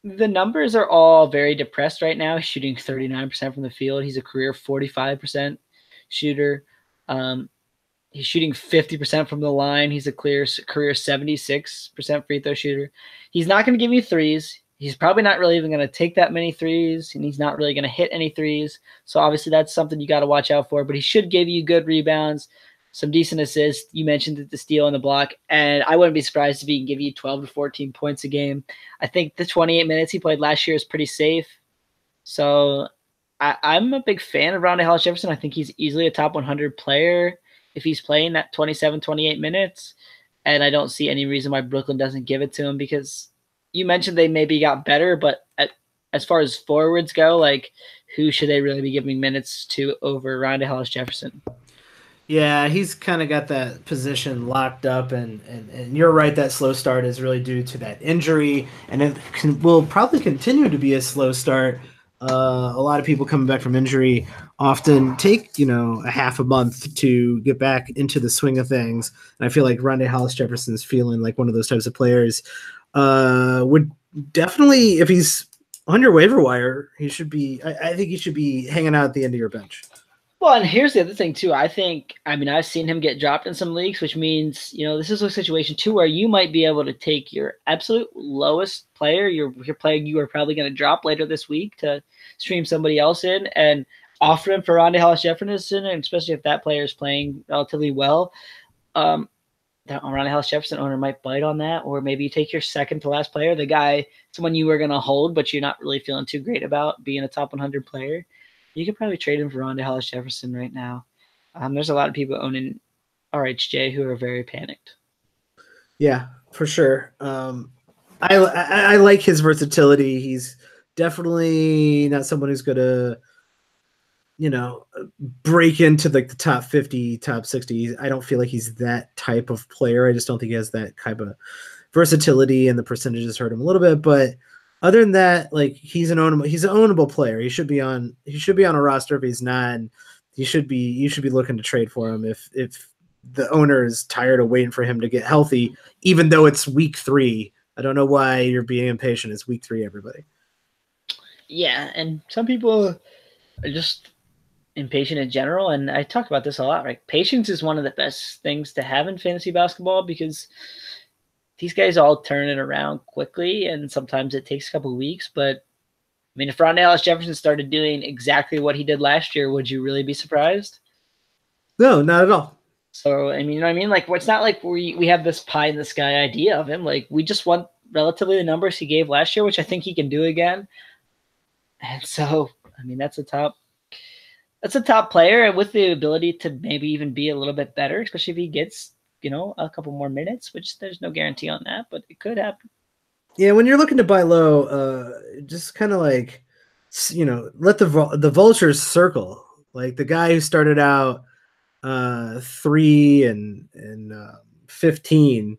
the numbers are all very depressed right now. He's shooting 39% from the field. He's a career 45% shooter. He's shooting 50% from the line. He's a career 76% free throw shooter. He's not going to give you threes. He's probably not really even going to take that many threes, and he's not really going to hit any threes. So obviously that's something you got to watch out for. But he should give you good rebounds, some decent assists. You mentioned the steal and the block, and I wouldn't be surprised if he can give you 12 to 14 points a game. I think the 28 minutes he played last year is pretty safe. So I'm a big fan of Rondae Hollis-Jefferson. I think he's easily a top 100 player if he's playing that 27, 28 minutes. And I don't see any reason why Brooklyn doesn't give it to him because you mentioned they maybe got better, but as far as forwards go, like who should they really be giving minutes to over Rondae Hollis-Jefferson? Yeah, he's kind of got that position locked up, and you're right, that slow start is really due to that injury, and it will probably continue to be a slow start. A lot of people coming back from injury often take, a half a month to get back into the swing of things, and I feel like Rondae Hollis-Jefferson is feeling like one of those types of players. Would definitely, if he's on your waiver wire, he should be. I think he should be hanging out at the end of your bench. Well, and here's the other thing too. I've seen him get dropped in some leagues, which means this is a situation too where you might be able to take your absolute lowest player, your player you are probably going to drop later this week to stream somebody else in and offer him for Rondae Hollis-Jefferson, and especially if that player is playing relatively well. That Rondae Hollis-Jefferson owner might bite on that, or maybe you take your second to last player, the guy, someone you were going to hold, but you're not really feeling too great about being a top 100 player. You could probably trade him for Rondae Hollis-Jefferson right now. There's a lot of people owning RHJ who are very panicked. Yeah, for sure. I like his versatility. He's definitely not someone who's going to, break into like the top 50, top 60. I don't feel like he's that type of player. I just don't think he has that type of versatility, and the percentages hurt him a little bit. But other than that, like he's an ownable player. He should be on a roster. If he's not, you should be looking to trade for him if the owner is tired of waiting for him to get healthy, even though it's week 3. I don't know why you're being impatient. It's week 3, everybody. Yeah, and some people are just impatient in general, and I talk about this a lot, right? Patience is one of the best things to have in fantasy basketball because these guys all turn it around quickly, and sometimes it takes a couple of weeks. But I mean, if Ron Ellis Jefferson started doing exactly what he did last year, would you really be surprised? No, not at all. So, I mean, you know what I mean? Like, it's not like we have this pie in the sky idea of him. Like, we just want relatively the numbers he gave last year, which I think he can do again. And so, I mean, that's a top player, and with the ability to maybe even be a little bit better, especially if he gets, you know, a couple more minutes, which there's no guarantee on that, but it could happen. Yeah, when you're looking to buy low, just kind of like, you know, let the vultures circle. Like the guy who started out 3 and 15,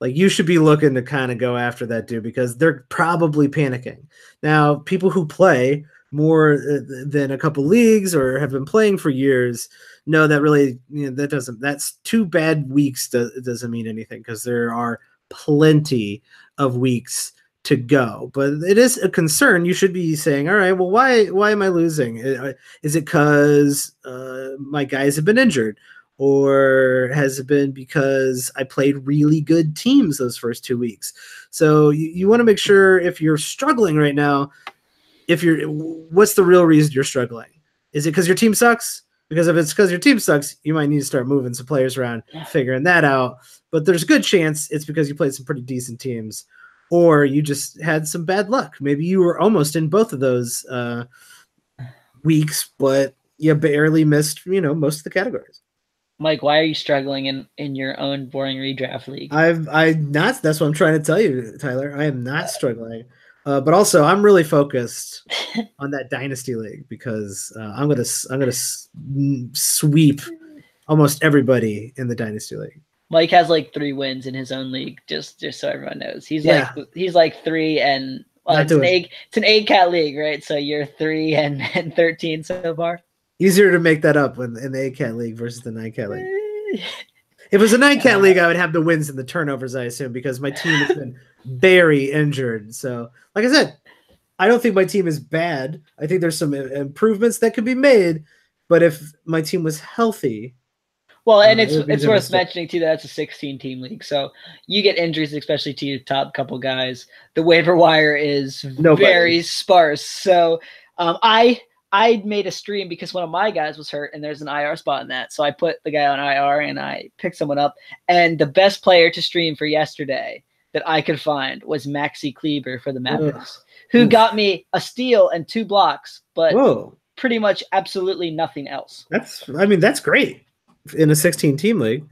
like you should be looking to kind of go after that dude because they're probably panicking. Now, people who play more than a couple leagues or have been playing for years know that really, you know, that's 2 bad weeks doesn't mean anything because there are plenty of weeks to go. But it is a concern. You should be saying, all right, well, why am I losing? Is it because my guys have been injured? Or has it been because I played really good teams those first 2 weeks? So you want to make sure if you're struggling right now, what's the real reason you're struggling? Is it because your team sucks? Because if it's because your team sucks, you might need to start moving some players around, figuring that out. But there's a good chance it's because you played some pretty decent teams, or you just had some bad luck. Maybe you were almost in both of those weeks, but you barely missed, you know, most of the categories. Mike, why are you struggling in your own boring redraft league? I'm not. That's what I'm trying to tell you, Tyler. I am not struggling, but also I'm really focused on that dynasty league because I'm gonna sweep almost everybody in the dynasty league. Mike has like 3 wins in his own league, just so everyone knows. He's like 3 and it's an 8-cat league, right? So you're 3 and 13 so far. Easier to make that up in the 8-cat league versus the 9-cat league. If it was a 9-cat league, I would have the wins and the turnovers, I assume, because my team has been very injured. So, like I said, I don't think my team is bad. I think there's some improvements that could be made. But if my team was healthy, well, and it's worth mentioning too that it's a 16-team league, so you get injuries, especially to your top couple guys. The waiver wire is very sparse. So, I made a stream because one of my guys was hurt and there's an IR spot in that. So I put the guy on IR and I picked someone up. And the best player to stream for yesterday that I could find was Maxi Kleber for the Mavericks, who got me a steal and 2 blocks, but pretty much absolutely nothing else. That's great in a 16-team league.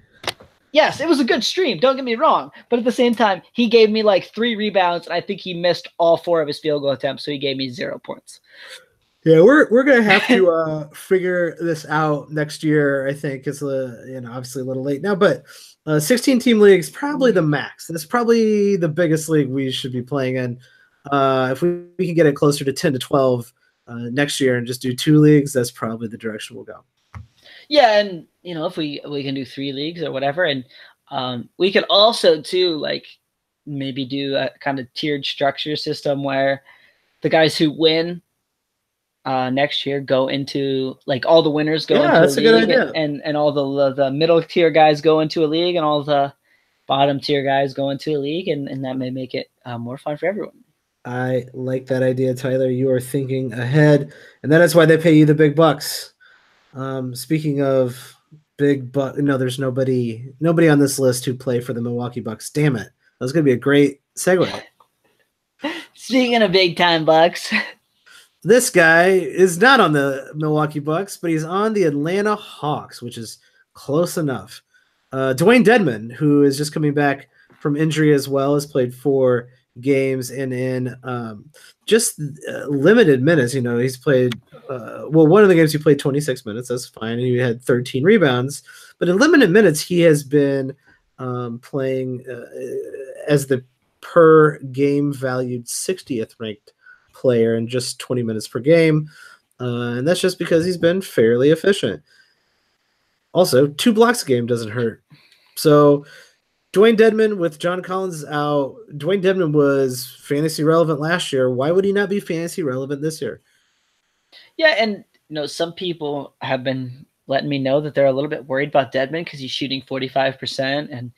Yes, it was a good stream. Don't get me wrong. But at the same time, he gave me like 3 rebounds and I think he missed all 4 of his field goal attempts. So he gave me 0 points. Yeah, we're gonna have to figure this out next year. I think it's obviously a little late now, but 16-team league is probably the max. That's probably the biggest league we should be playing in. If we can get it closer to 10 to 12 next year and just do 2 leagues, that's probably the direction we'll go. Yeah, and if we can do 3 leagues or whatever, and we could also too like maybe do a kind of tiered structure system where the guys who win next year go into like all the winners go into that's a good league, idea. and all the middle tier guys go into a league, and all the bottom tier guys go into a league, and that may make it more fun for everyone. I like that idea, Tyler. You are thinking ahead, and that is why they pay you the big bucks. Speaking of big bucks, no, there's nobody on this list who play for the Milwaukee Bucks. Damn it, that was gonna be a great segue. Speaking of big time Bucks. This guy is not on the Milwaukee Bucks, but he's on the Atlanta Hawks, which is close enough. Dwayne Dedmon, who is just coming back from injury as well, has played 4 games and in just limited minutes. He's played one of the games he played 26 minutes. That's fine. He had 13 rebounds, but in limited minutes he has been playing as the per game valued 60th ranked player in just 20 minutes per game, and that's just because he's been fairly efficient. Also, 2 blocks a game doesn't hurt. So Dwayne Dedman with John Collins out. Dwayne Dedman was fantasy relevant last year. Why would he not be fantasy relevant this year? Yeah, and some people have been letting me know that they're a little bit worried about Dedman because he's shooting 45% and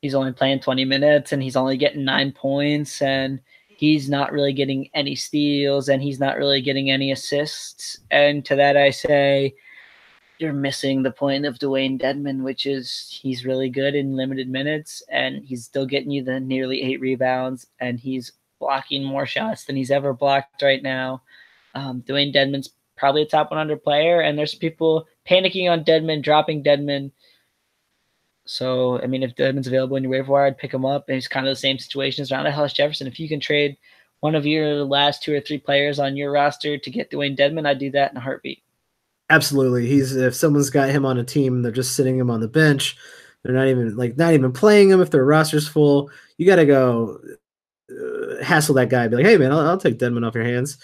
he's only playing 20 minutes and he's only getting 9 points and he's not really getting any steals and he's not really getting any assists. And to that I say, you're missing the point of Dwayne Dedman, which is he's really good in limited minutes and he's still getting you the nearly 8 rebounds and he's blocking more shots than he's ever blocked right now. Dwayne Dedman's probably a top 100 player, and there's people panicking on Dedman, dropping Dedman. So, I mean, if Dedman's available in your waiver wire, I'd pick him up. And it's kind of the same situation as Ronda Hollis Jefferson. If you can trade one of your last 2 or 3 players on your roster to get Dwayne Dedman, I'd do that in a heartbeat. Absolutely. If someone's got him on a team, they're just sitting him on the bench. They're not even playing him if their roster's full. You got to go hassle that guy. Be like, hey man, I'll take Dedman off your hands.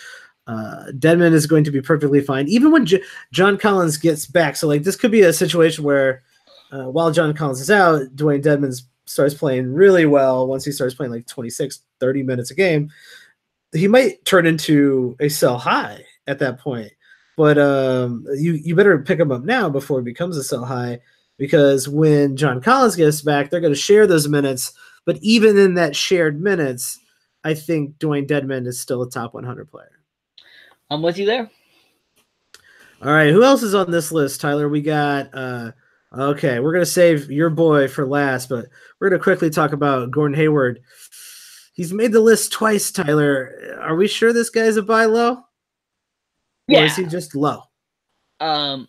Dedman is going to be perfectly fine, even when John Collins gets back. So, like, this could be a situation where while John Collins is out, Dwayne Dedman starts playing really well. Once he starts playing like 26, 30 minutes a game, he might turn into a sell high at that point. But you better pick him up now before he becomes a sell high, because when John Collins gets back, they're going to share those minutes. But even in that shared minutes, I think Dwayne Dedman is still a top 100 player. I'm with you there. All right, who else is on this list, Tyler? We got okay, we're going to save your boy for last, but we're going to quickly talk about Gordon Hayward. He's made the list twice, Tyler. Are we sure this guy's a buy low? Yeah. Or is he just low? I'm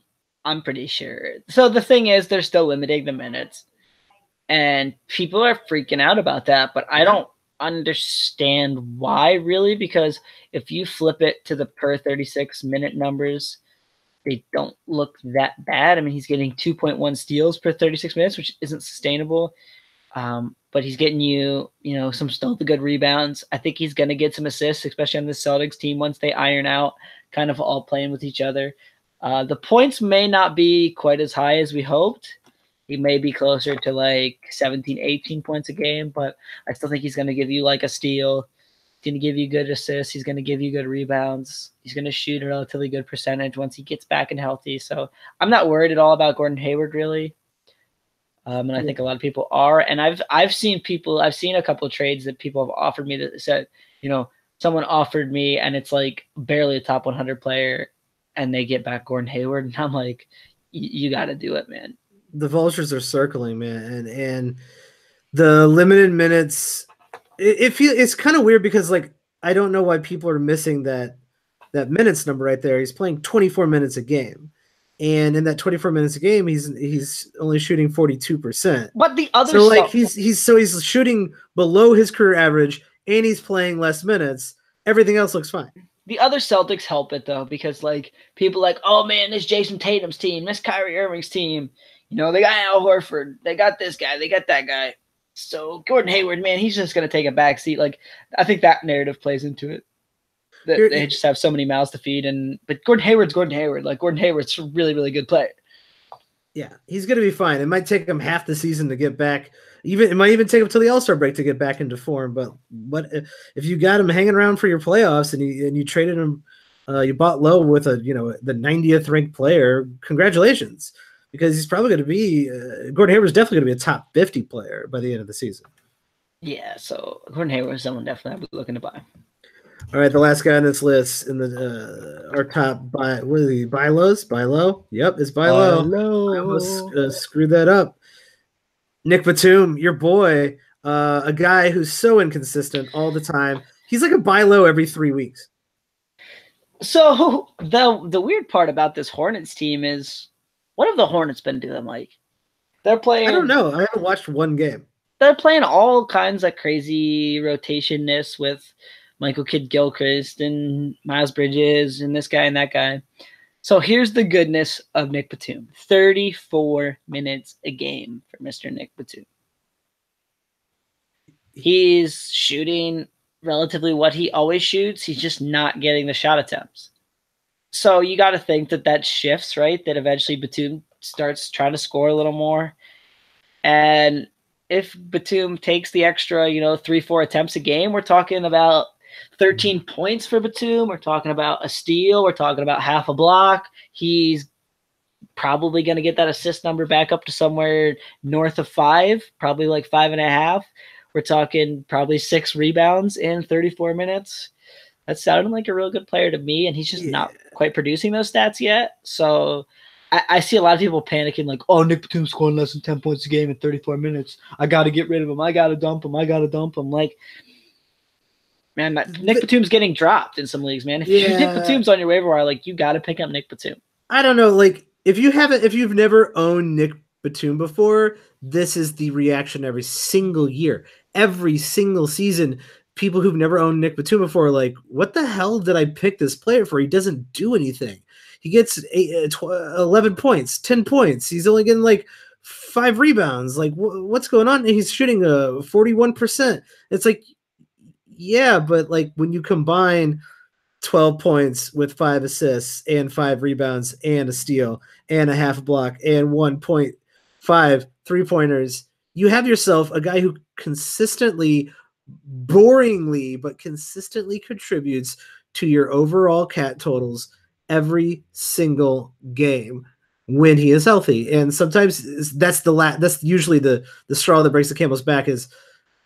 pretty sure. So the thing is, they're still limiting the minutes, and people are freaking out about that, but I don't understand why, really, because if you flip it to the per 36 minute numbers, they don't look that bad. I mean, he's getting 2.1 steals per 36 minutes, which isn't sustainable. But he's getting you some still the good rebounds. I think he's going to get some assists, especially on the Celtics team once they iron out kind of all playing with each other. The points may not be quite as high as we hoped. He may be closer to like 17, 18 points a game, but I still think he's going to give you like a steal. He's going to give you good assists. He's going to give you good rebounds. He's going to shoot a relatively good percentage once he gets back and healthy. So I'm not worried at all about Gordon Hayward, really. And I think a lot of people are. And I've seen a couple of trades that people have offered me that said, someone offered me and it's like barely a top 100 player and they get back Gordon Hayward. And I'm like, you got to do it, man. The vultures are circling, man. And the limited minutes, it's kind of weird because, like, I don't know why people are missing that minutes number right there. He's playing 24 minutes a game. And in that 24 minutes a game, he's only shooting 42%. But the other he's shooting below his career average, and he's playing less minutes. Everything else looks fine. The other Celtics help it though, because like people like, oh man, this Jason Tatum's team, this Kyrie Irving's team, they got Al Horford, they got this guy, they got that guy. So Gordon Hayward, man, he's just gonna take a back seat. Like I think that narrative plays into it. They just have so many mouths to feed, but Gordon Hayward's Gordon Hayward. Like Gordon Hayward's a really, really good player. Yeah, he's going to be fine. It might take him half the season to get back. It might even take him till the All-Star break to get back into form. But if you got him hanging around for your playoffs and you traded him, you bought low with the 90th ranked player, congratulations, because he's probably going to be Gordon Hayward's definitely going to be a top 50 player by the end of the season. Yeah, so Gordon Hayward is someone definitely I'll be looking to buy. All right, the last guy on this list in our top buy lows? Buy low? Yep, it's buy low. I almost screwed that up. Nick Batum, your boy, a guy who's so inconsistent all the time. He's like a buy low every 3 weeks. So the weird part about this Hornets team is, what have the Hornets been doing? Like, they're playing. I don't know. I haven't watched one game. They're playing all kinds of crazy rotation-ness with Michael Kidd-Gilchrist and Miles Bridges and this guy and that guy. So here's the goodness of Nick Batum. 34 minutes a game for Mr. Nick Batum. He's shooting relatively what he always shoots. He's just not getting the shot attempts. So you got to think that shifts, right? That eventually Batum starts trying to score a little more. And if Batum takes the extra, 3-4 attempts a game, we're talking about 13 points for Batum. We're talking about a steal. We're talking about half a block. He's probably going to get that assist number back up to somewhere north of 5, probably like 5.5. We're talking probably 6 rebounds in 34 minutes. That sounded like a real good player to me, and he's just not quite producing those stats yet. So I see a lot of people panicking like, oh, Nick Batum's scoring less than 10 points a game in 34 minutes. I got to get rid of him. I got to dump him. Like, man, Nick Batum's getting dropped in some leagues, man. If Nick Batum's on your waiver wire, like, you got to pick up Nick Batum. I don't know, like, if you've never owned Nick Batum before, this is the reaction every single year. Every single season, people who've never owned Nick Batum before are like, what the hell did I pick this player for? He doesn't do anything. He gets 11 points, 10 points. He's only getting like 5 rebounds. Like, what's going on? And he's shooting 41%. It's like, yeah, but like when you combine 12 points with 5 assists and 5 rebounds and a steal and a half block and 1.5 3-pointers, you have yourself a guy who consistently, boringly, but consistently contributes to your overall cat totals every single game when he is healthy. And sometimes that's usually the straw that breaks the camel's back is,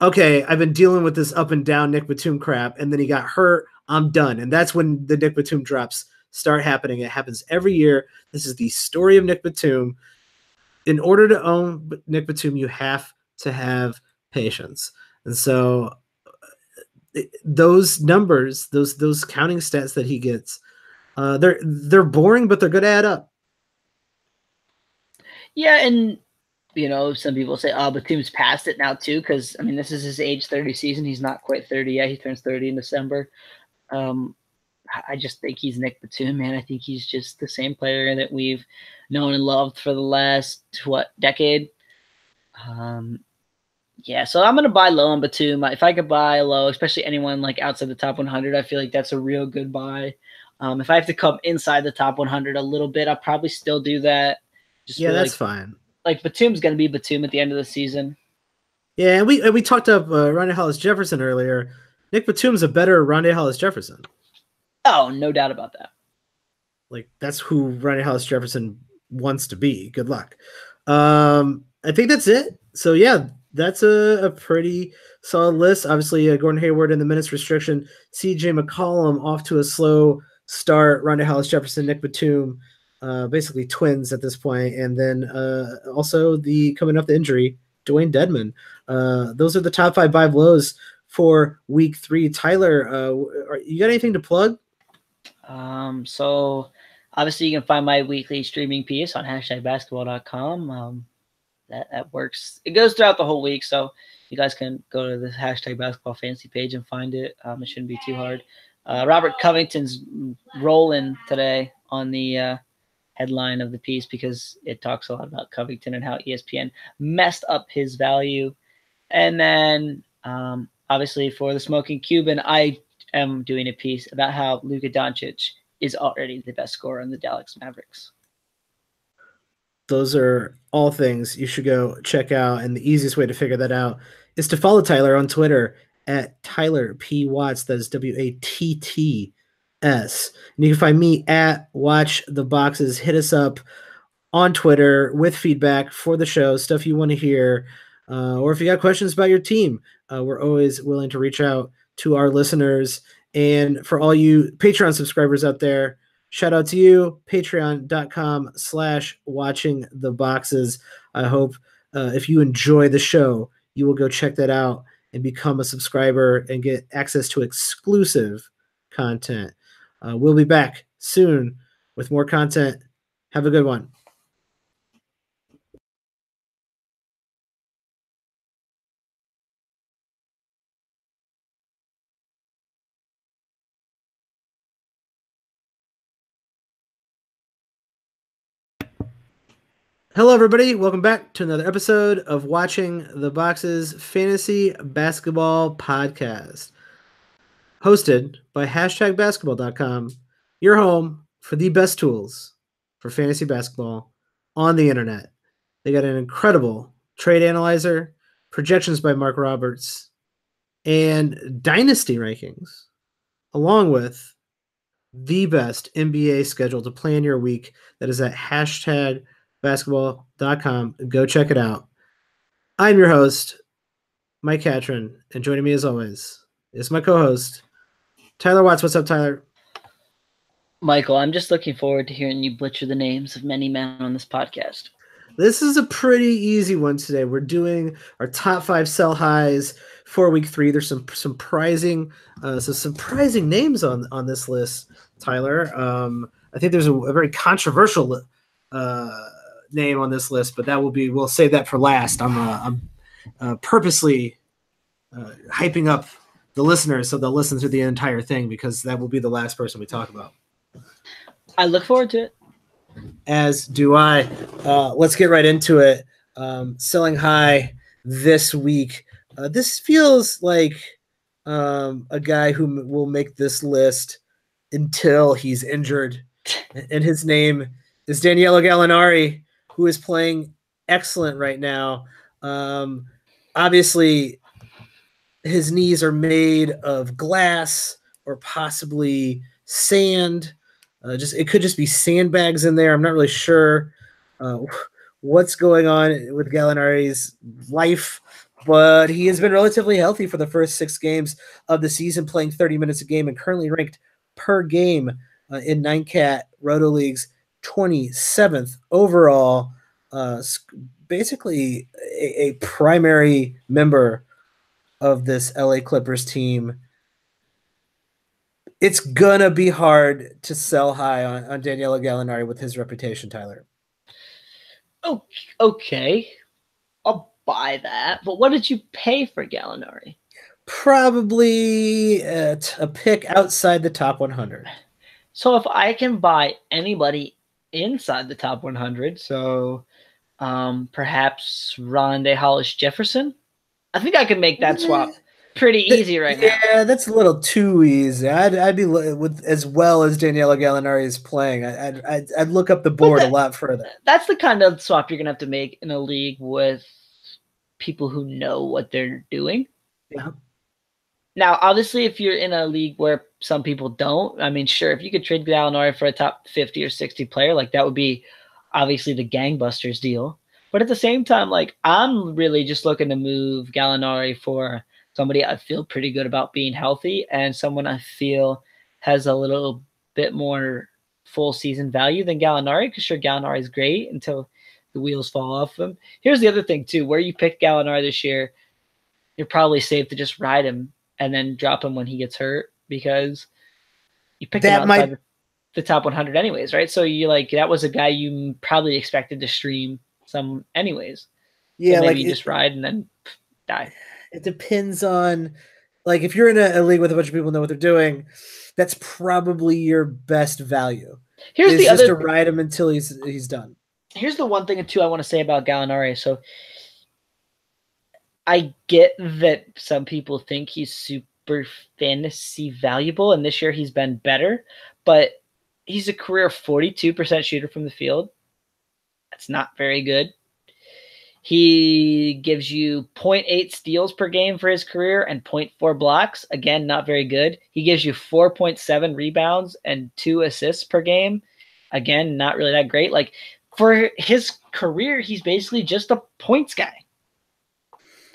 okay, I've been dealing with this up and down Nick Batum crap, and then he got hurt. I'm done. And that's when the Nick Batum drops start happening. It happens every year. This is the story of Nick Batum. In order to own Nick Batum, you have to have patience. And so those numbers, those counting stats that he gets, they're boring, but they're going to add up. Yeah, and some people say, oh, Batum's past it now too, because I mean this is his age 30 season. He's not quite 30 yet. He turns 30 in December. I just think he's Nick Batum, man. I think he's just the same player that we've known and loved for the last decade. Yeah, so I'm gonna buy low on Batum. If I could buy low, especially anyone like outside the top 100, I feel like that's a real good buy. If I have to come inside the top 100 a little bit, I'll probably still do that. That's fine. Like Batum's gonna be Batum at the end of the season. Yeah, and we talked up Rondae Hollis-Jefferson earlier. Nick Batum's a better Rondae Hollis-Jefferson. Oh, no doubt about that. Like, that's who Rondae Hollis-Jefferson wants to be. Good luck. I think that's it. So, yeah, that's a pretty solid list. Obviously, Gordon Hayward in the minutes restriction. CJ McCollum off to a slow start. Rondae Hollis-Jefferson, Nick Batum, basically twins at this point. And then also the coming off the injury, Dwayne Dedmon. Those are the top 5 buy lows for week 3. Tyler, you got anything to plug? So obviously you can find my weekly streaming piece on #basketball.com. That works. It goes throughout the whole week, so you guys can go to the #basketball fantasy page and find it. It shouldn't be too hard. Robert Covington's rolling today on the headline of the piece because it talks a lot about Covington and how ESPN messed up his value. And then obviously for the Smoking Cuban, I am doing a piece about how Luka Doncic is already the best scorer on the Dallas Mavericks. Those are all things you should go check out. And the easiest way to figure that out is to follow Tyler on Twitter at Tyler P. Watts. That is WATTS. And you can find me at Watch the Boxes. Hit us up on Twitter with feedback for the show, stuff you want to hear, or if you got questions about your team. We're always willing to reach out to our listeners. And for all you Patreon subscribers out there, shout out to you, patreon.com/watchingtheboxes. I hope if you enjoy the show, you will go check that out and become a subscriber and get access to exclusive content. We'll be back soon with more content. Have a good one. Hello, everybody. Welcome back to another episode of Watching the Boxes Fantasy Basketball Podcast, hosted by #basketball.com, your home for the best tools for fantasy basketball on the internet. They got an incredible trade analyzer, projections by Mark Roberts, and dynasty rankings, along with the best NBA schedule to plan your week. That is at hashtag basketball.com. Go check it out. I'm your host, Mike Catron, and joining me as always is my co-host, Tyler Watts. What's up, Tyler? Michael, I'm just looking forward to hearing you butcher the names of many men on this podcast. This is a pretty easy one today. We're doing our top 5 sell highs for week 3. There's some surprising names on this list, Tyler. I think there's a very controversial name on this list, but we'll save that for last. I'm purposely hyping up the listeners so they'll listen through the entire thing, because that will be the last person we talk about. I look forward to it. As do I. Let's get right into it. Selling high this week. This feels like a guy who will make this list until he's injured. And his name is Danilo Gallinari, who is playing excellent right now. Obviously, his knees are made of glass or possibly sand. It could just be sandbags in there. I'm not really sure what's going on with Gallinari's life, but he has been relatively healthy for the first 6 games of the season, playing 30 minutes a game, and currently ranked per game in 9-cat Roto Leagues 27th overall. Basically a primary member of this LA Clippers team. It's gonna be hard to sell high on Danilo Gallinari with his reputation, Tyler. Oh, okay. I'll buy that. But what did you pay for Gallinari? Probably at a pick outside the top 100. So if I can buy anybody inside the top 100, so perhaps Rondé Hollis Jefferson, I think I could make that swap pretty easy right now. Yeah, that's a little too easy. I'd be with as well as Danilo Gallinari is playing. I'd look up the board a lot further. That's the kind of swap you're gonna have to make in a league with people who know what they're doing. Yeah. Now, obviously, if you're in a league where some people don't, I mean, sure, if you could trade Gallinari for a top 50 or 60 player, like that would be obviously the gangbusters deal. But at the same time, like I'm really just looking to move Gallinari for somebody I feel pretty good about being healthy and someone I feel has a little bit more full season value than Gallinari, because sure, Gallinari is great until the wheels fall off him. Here's the other thing too, where you pick Gallinari this year, you're probably safe to just ride him and then drop him when he gets hurt, because you picked him outside the top 100 anyways, right? So you that was a guy you probably expected to stream some anyways. Yeah, so maybe you just ride and then die. It depends on, like, if you're in a league with a bunch of people who know what they're doing, that's probably your best value. Here's the other, to ride him until he's done. Here's the one thing too I want to say about Gallinari. So I get that some people think he's super fantasy valuable, and this year he's been better, but he's a career 42% shooter from the field. That's not very good. He gives you 0.8 steals per game for his career and 0.4 blocks. Again, not very good. He gives you 4.7 rebounds and 2 assists per game. Again, not really that great. Like, for his career, he's basically just a points guy.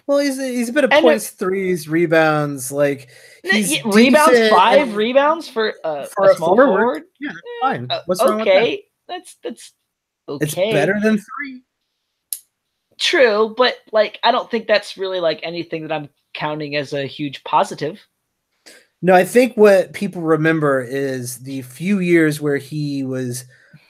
Well, he's a bit of points, threes, rebounds. Like, he's rebounds, 5 rebounds for a small forward. Yeah, fine. What's wrong with that? That's okay. It's better than 3. True, but like I don't think that's really like anything that I'm counting as a huge positive. No, I think what people remember is the few years where he was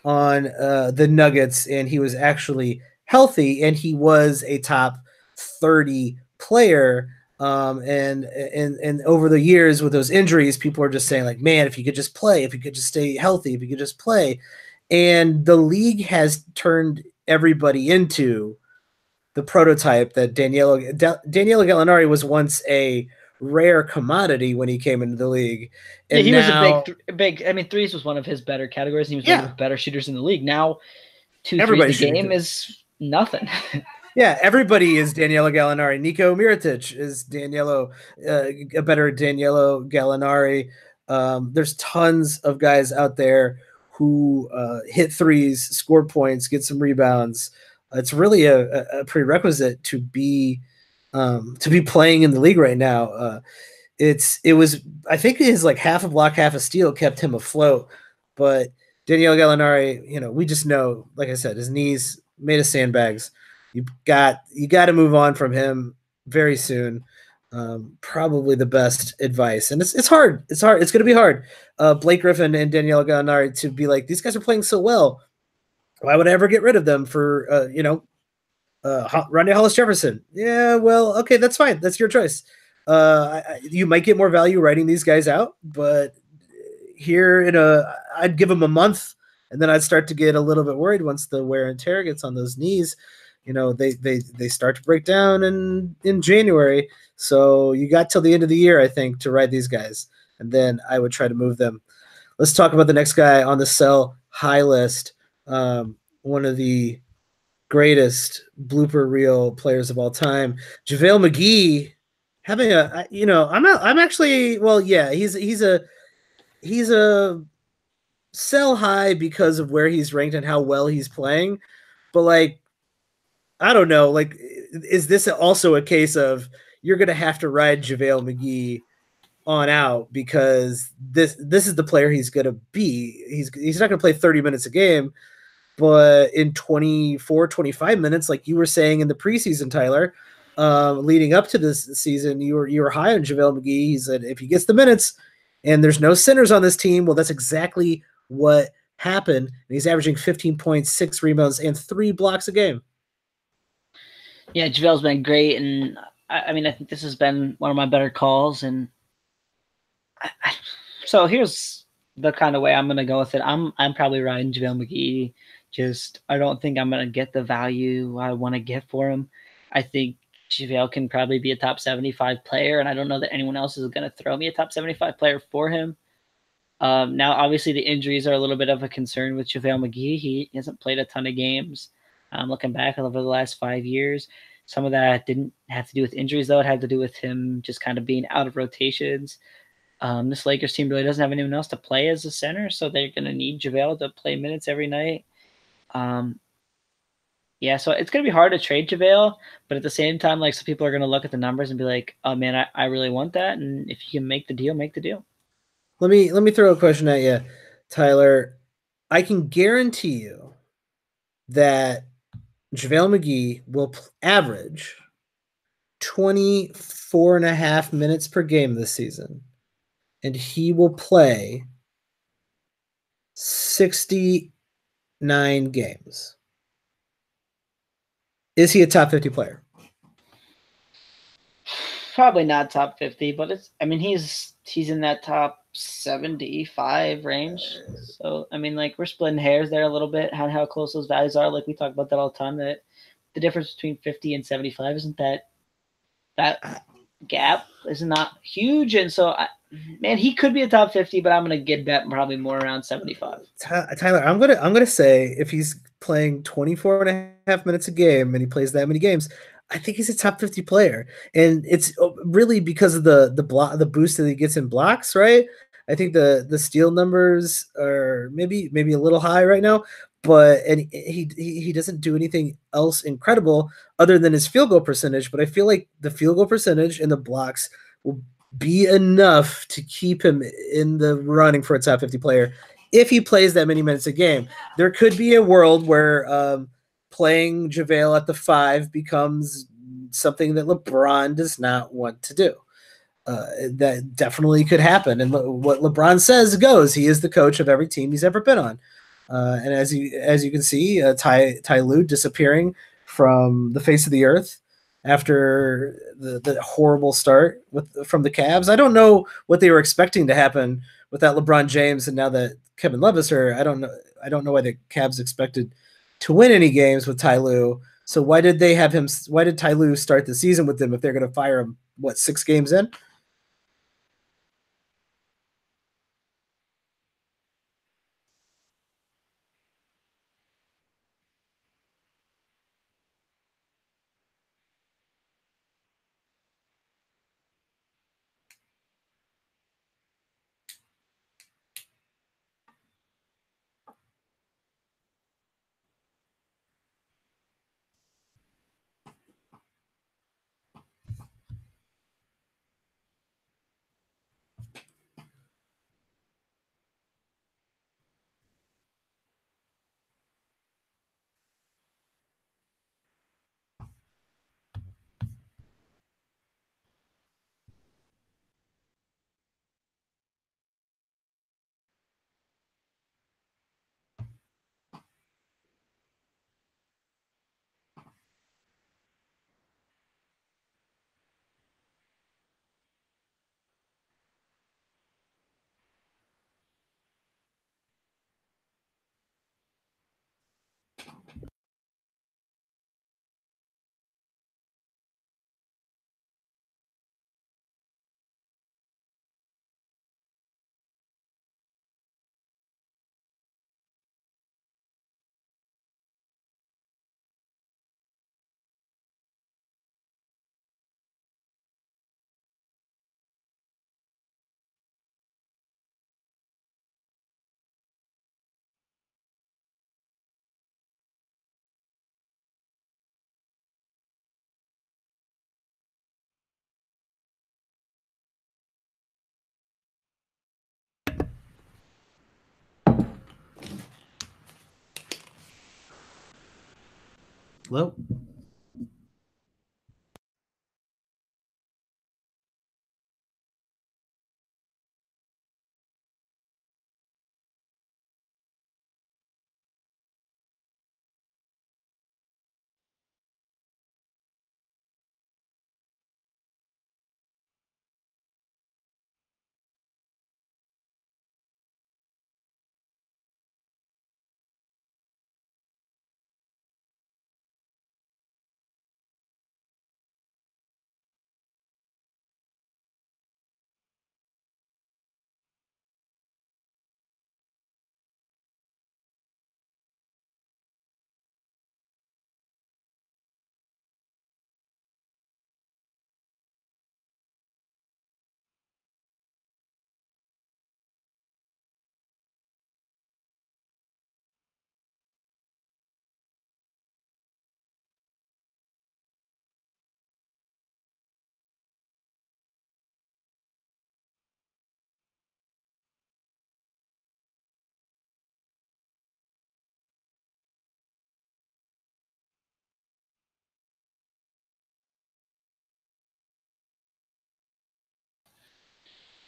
on the Nuggets and he was actually healthy and he was a top 30 player. And over the years with those injuries, people are just saying like, man, if you could just play, if you could just stay healthy, if you could just play. And the league has turned everybody into the prototype that Danilo Gallinari was once a rare commodity when he came into the league. And he was a big. I mean, threes was one of his better categories. And he was one of the better shooters in the league. Now 2 threes Everybody a shooting game threes. is nothing. Yeah, everybody is Danilo Gallinari. Nico Mirotic is a better Danilo Gallinari. There's tons of guys out there who hit threes, score points, get some rebounds. It's really a prerequisite to be playing in the league right now. It was, I think his like half a block, half a steal kept him afloat, but Daniel Gallinari, we just know, like I said, his knees made of sandbags. You got to move on from him very soon. Probably the best advice, and it's hard. It's hard. It's going to be hard. Blake Griffin and Danielle Gallinari to be like, these guys are playing so well. Why would I ever get rid of them for Rondae Hollis Jefferson? Yeah, well, okay, that's fine. That's your choice. You might get more value writing these guys out, but I'd give them a month, and then I'd start to get a little bit worried once the wear and tear gets on those knees. They start to break down in January. So you got till the end of the year, I think, to ride these guys, and then I would try to move them. Let's talk about the next guy on the sell high list. One of the greatest blooper reel players of all time, JaVale McGee, having I'm actually, well, yeah, he's a sell high because of where he's ranked and how well he's playing. But like, I don't know, like, is this also a case of you're going to have to ride JaVale McGee on out because this is the player he's going to be. He's not going to play 30 minutes a game, but in 24, 25 minutes, like you were saying in the preseason, Tyler, leading up to this season, you were high on JaVale McGee. He said if he gets the minutes and there's no centers on this team, well, that's exactly what happened. And he's averaging 15.6 rebounds and 3 blocks a game. Yeah, JaVale's been great, and I mean, I think this has been one of my better calls. And so here's the kind of way I'm going to go with it. I'm probably riding JaVale McGee. Just I don't think I'm going to get the value I want to get for him. I think JaVale can probably be a top 75 player, and I don't know that anyone else is going to throw me a top 75 player for him. Now, obviously, the injuries are a little bit of a concern with JaVale McGee. He hasn't played a ton of games. Looking back over the last 5 years, some of that didn't have to do with injuries, though. It had to do with him just kind of being out of rotations. This Lakers team really doesn't have anyone else to play as a center, so they're going to need JaVale to play minutes every night. Yeah, so it's going to be hard to trade JaVale, but at the same time, like, some people are going to look at the numbers and be like, oh, man, I really want that. And if you can make the deal, make the deal. Let me throw a question at you, Tyler. I can guarantee you that JaVale McGee will average 24 and a half minutes per game this season, and he will play 69 games. Is he a top 50 player? Probably not top 50, but he's in that top 75 range. So, I mean, like, we're splitting hairs there a little bit, how close those values are. Like, we talk about that all the time, that the difference between 50 and 75 isn't that gap is not huge. And so, man, he could be a top 50, but I'm going to get that probably more around 75. Tyler, I'm gonna say if he's playing 24 and a half minutes a game and he plays that many games, I think he's a top 50 player. And it's really because of the boost that he gets in blocks, right? I think the steal numbers are maybe a little high right now, but he doesn't do anything else incredible other than his field goal percentage. But I feel like the field goal percentage and the blocks will be enough to keep him in the running for a top 50 player if he plays that many minutes a game. There could be a world where playing JaVale at the 5 becomes something that LeBron does not want to do. That definitely could happen. And what LeBron says goes. He is the coach of every team he's ever been on. And as you can see, Ty Lue disappearing from the face of the earth after the horrible start from the Cavs. I don't know what they were expecting to happen with that LeBron James, and now that Kevin Love is here, I don't know why the Cavs expected to win any games with Ty Lue. So why did Ty Lue start the season with them if they're going to fire him 6 games in? Hello?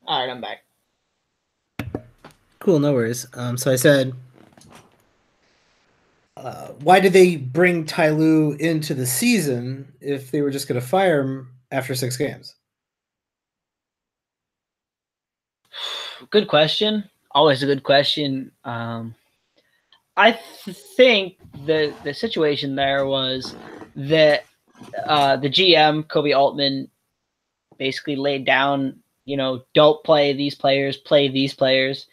All right, I'm back. Cool, no worries. So I said, why did they bring Ty Lue into the season if they were just going to fire him after 6 games? Good question. Always a good question. I think the situation there was that the GM Kobe Altman basically laid down, don't play these players, play these players,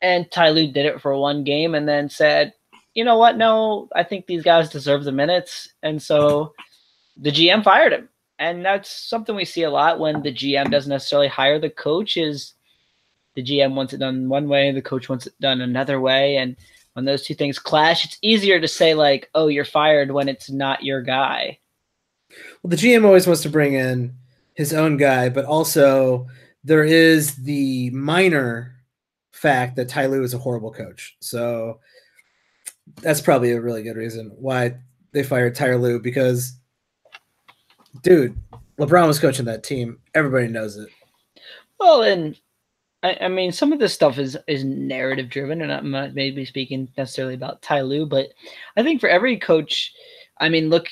and Ty Lue did it for one game and then said, you know what? No, I think these guys deserve the minutes, and so the GM fired him. And that's something we see a lot when the GM doesn't necessarily hire the coach. Is the GM wants it done one way, the coach wants it done another way, and when those two things clash, it's easier to say like, "Oh, you're fired," when it's not your guy. Well, the GM always wants to bring in his own guy, but also there is the minor fact that Ty Lue is a horrible coach. So that's probably a really good reason why they fired Ty Lue, because, dude, LeBron was coaching that team. Everybody knows it. Well, and I mean, some of this stuff is narrative driven, and I'm not maybe speaking necessarily about Ty Lue, but I think for every coach, I mean, look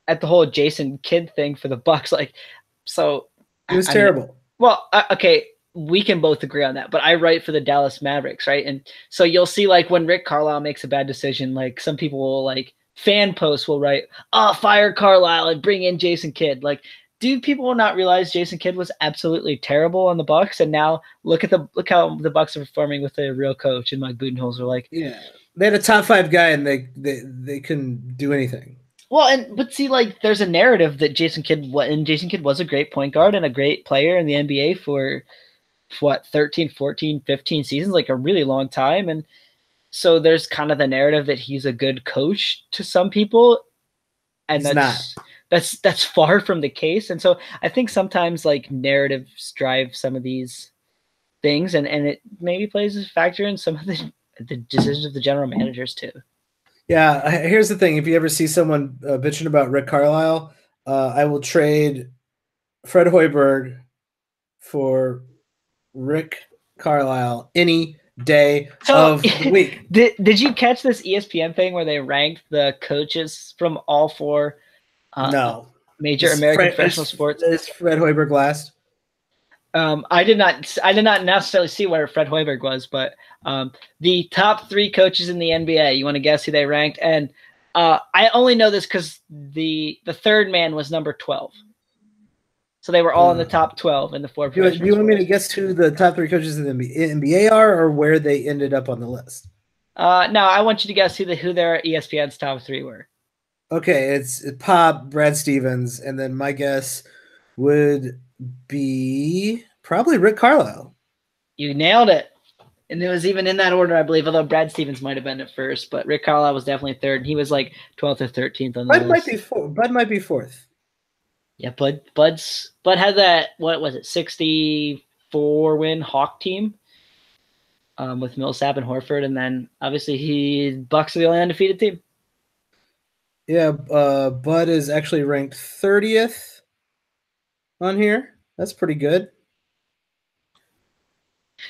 at the whole Jason Kidd thing for the Bucks. Like, so He was I mean, terrible. well, okay, we can both agree on that. But I write for the Dallas Mavericks, right? And so you'll see, like, when Rick Carlisle makes a bad decision, like some people will like fan posts will write, "Oh, fire Carlisle and bring in Jason Kidd." Like, do people not realize Jason Kidd was absolutely terrible on the Bucks? And now look how the Bucks are performing with a real coach. And Mike Budenholzer, like, Yeah, they had a top 5 guy and they couldn't do anything. well, but see, like, there's a narrative that Jason Kidd was a great point guard and a great player in the NBA for what, 13, 14, 15 seasons, like a really long time. And so there's kind of the narrative that he's a good coach to some people, and He's not. that's far from the case. And so I think sometimes like narratives drive some of these things, and it maybe plays a factor in some of the decisions of the general managers too. Yeah, here's the thing. If you ever see someone bitching about Rick Carlisle, I will trade Fred Hoiberg for Rick Carlisle any day of the week. Did you catch this ESPN thing where they ranked the coaches from all 4 no major American professional sports? Is Fred Hoiberg last? I did not necessarily see where Fred Hoiberg was, but the top 3 coaches in the NBA. You want to guess who they ranked? And I only know this because the third man was number 12. So they were all in the top 12 in the 4 professional Do you want me to guess who the top 3 coaches in the NBA are, or where they ended up on the list? No, I want you to guess who their ESPN's top 3 were. Okay, it's Pop, Brad Stevens, and then my guess would be probably Rick Carlisle. You nailed it. And it was even in that order, I believe, although Brad Stevens might have been at first, but Rick Carlisle was definitely third. And he was like 12th or 13th on the list. Bud might be 4th. Yeah, Bud had that, what was it, 64 win Hawk team with Millsap and Horford, and then obviously Bucks are the only undefeated team. Yeah, Bud is actually ranked 30th on here. That's pretty good.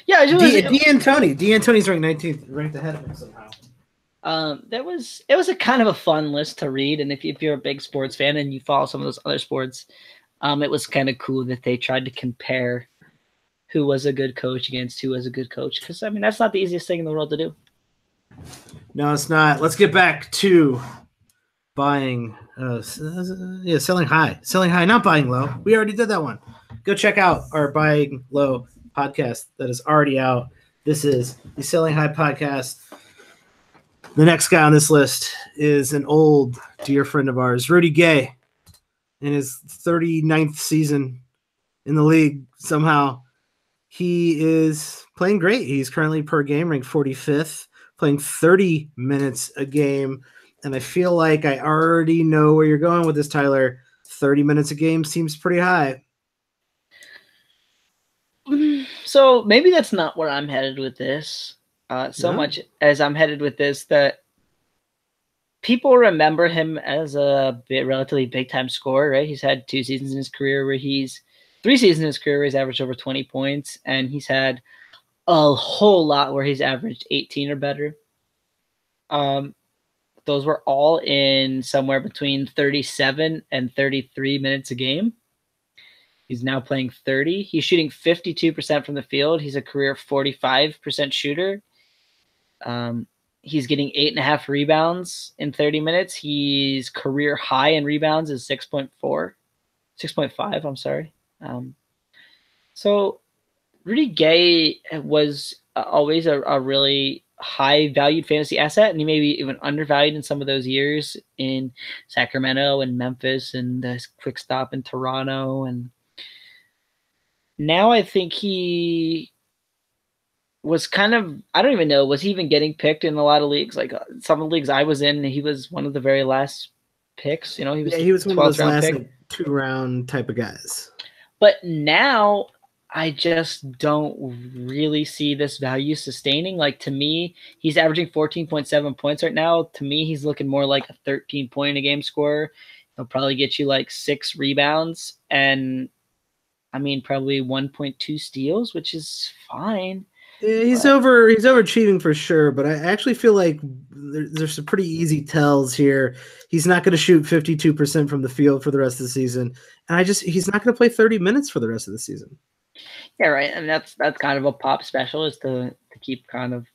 Yeah, it was. D'Antoni's ranked 19th, ranked ahead of him somehow. It was a kind of a fun list to read, and if you're a big sports fan and you follow some of those other sports, it was kind of cool that they tried to compare who was a good coach against who was a good coach. Because I mean, that's not the easiest thing in the world to do. No, it's not. Let's get back to buying. Selling high, not buying low. We already did that one. Go check out our buying low podcast that is already out. This is the Selling High podcast. The next guy on this list is an old dear friend of ours, Rudy Gay, in his 39th season in the league. Somehow he is playing great. He's currently per game ranked 45th, playing 30 minutes a game. And I feel like I already know where you're going with this, Tyler. 30 minutes a game seems pretty high. So maybe that's not where I'm headed with this. Much as I'm headed with this, that people remember him as a relatively big time scorer, right? He's had 3 seasons in his career where he's averaged over 20 points, and he's had a whole lot where he's averaged 18 or better. Those were all in somewhere between 37 and 33 minutes a game. He's now playing 30. He's shooting 52% from the field. He's a career 45% shooter. He's getting 8.5 rebounds in 30 minutes. His career high in rebounds is 6.5. I'm sorry. So Rudy Gay was always a really high valued fantasy asset, and he may be even undervalued in some of those years in Sacramento and Memphis and the quick stop in Toronto. And now I think he was kind of, I don't even know, was he even getting picked in a lot of leagues? Like some of the leagues I was in, he was one of the very last picks. You know, he was one of those last like, 2-round type of guys. But now I just don't really see this value sustaining. Like, to me, he's averaging 14.7 points right now. To me, he's looking more like a 13-point a game scorer. He'll probably get you like 6 rebounds and, I mean, probably 1.2 steals, which is fine. Yeah, he's overachieving for sure, but I actually feel like there's some pretty easy tells here. He's not going to shoot 52% from the field for the rest of the season, and he's not going to play 30 minutes for the rest of the season. Yeah, right, and that's kind of a pop special, is to keep kind of,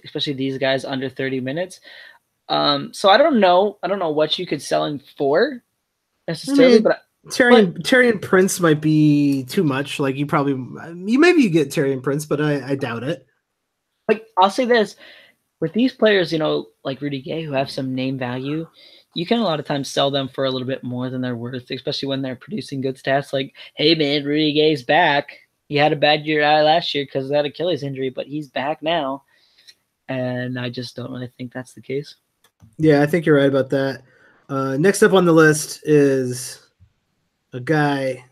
especially these guys, under 30 minutes. So I don't know what you could sell him for necessarily, but Taurean Prince might be too much. Like you maybe get Taurean Prince, but I doubt it. Like, I'll say this, with these players, you know, like Rudy Gay, who have some name value, you can a lot of times sell them for a little bit more than they're worth, especially when they're producing good stats. Like, hey man, Rudy Gay's back. He had a bad year last year because of that Achilles injury, but he's back now. And I just don't really think that's the case. Yeah, I think you're right about that. Next up on the list is a guy.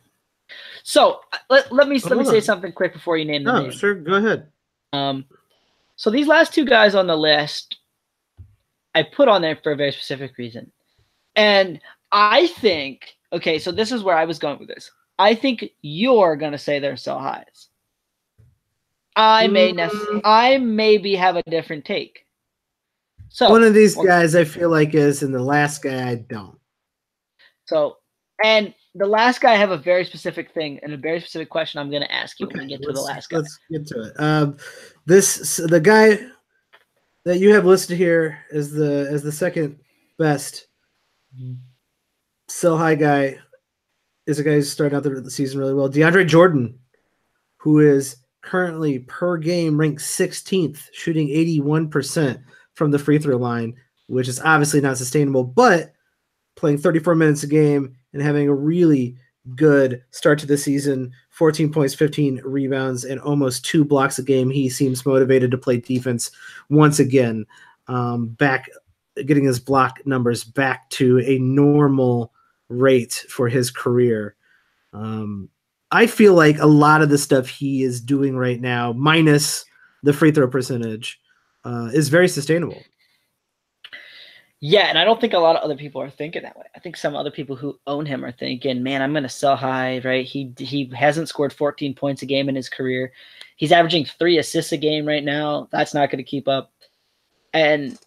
So let me say something quick before you name the name. Sure, go ahead. So these last 2 guys on the list, I put on there for a very specific reason. And I think, okay, so this is where I was going with this. I think you're going to say they're so highs. I maybe have a different take. So one of these guys I feel like is, and the last guy I don't. So, and the last guy, I have a very specific thing and a very specific question I'm going to ask you when we get to the last guy. Let's get to it. The guy that you have listed here as the second best sell high guy is a guy who's starting out the season really well. DeAndre Jordan, who is currently per game ranked 16th, shooting 81% from the free throw line, which is obviously not sustainable, but playing 34 minutes a game and having a really good start to the season, 14 points, 15 rebounds, and almost 2 blocks a game. He seems motivated to play defense once again, getting his block numbers back to a normal rate for his career. I feel like a lot of the stuff he is doing right now, minus the free throw percentage, is very sustainable. Yeah, and I don't think a lot of other people are thinking that way. I think some other people who own him are thinking, "Man, I'm going to sell high." Right? He hasn't scored 14 points a game in his career. He's averaging 3 assists a game right now. That's not going to keep up. And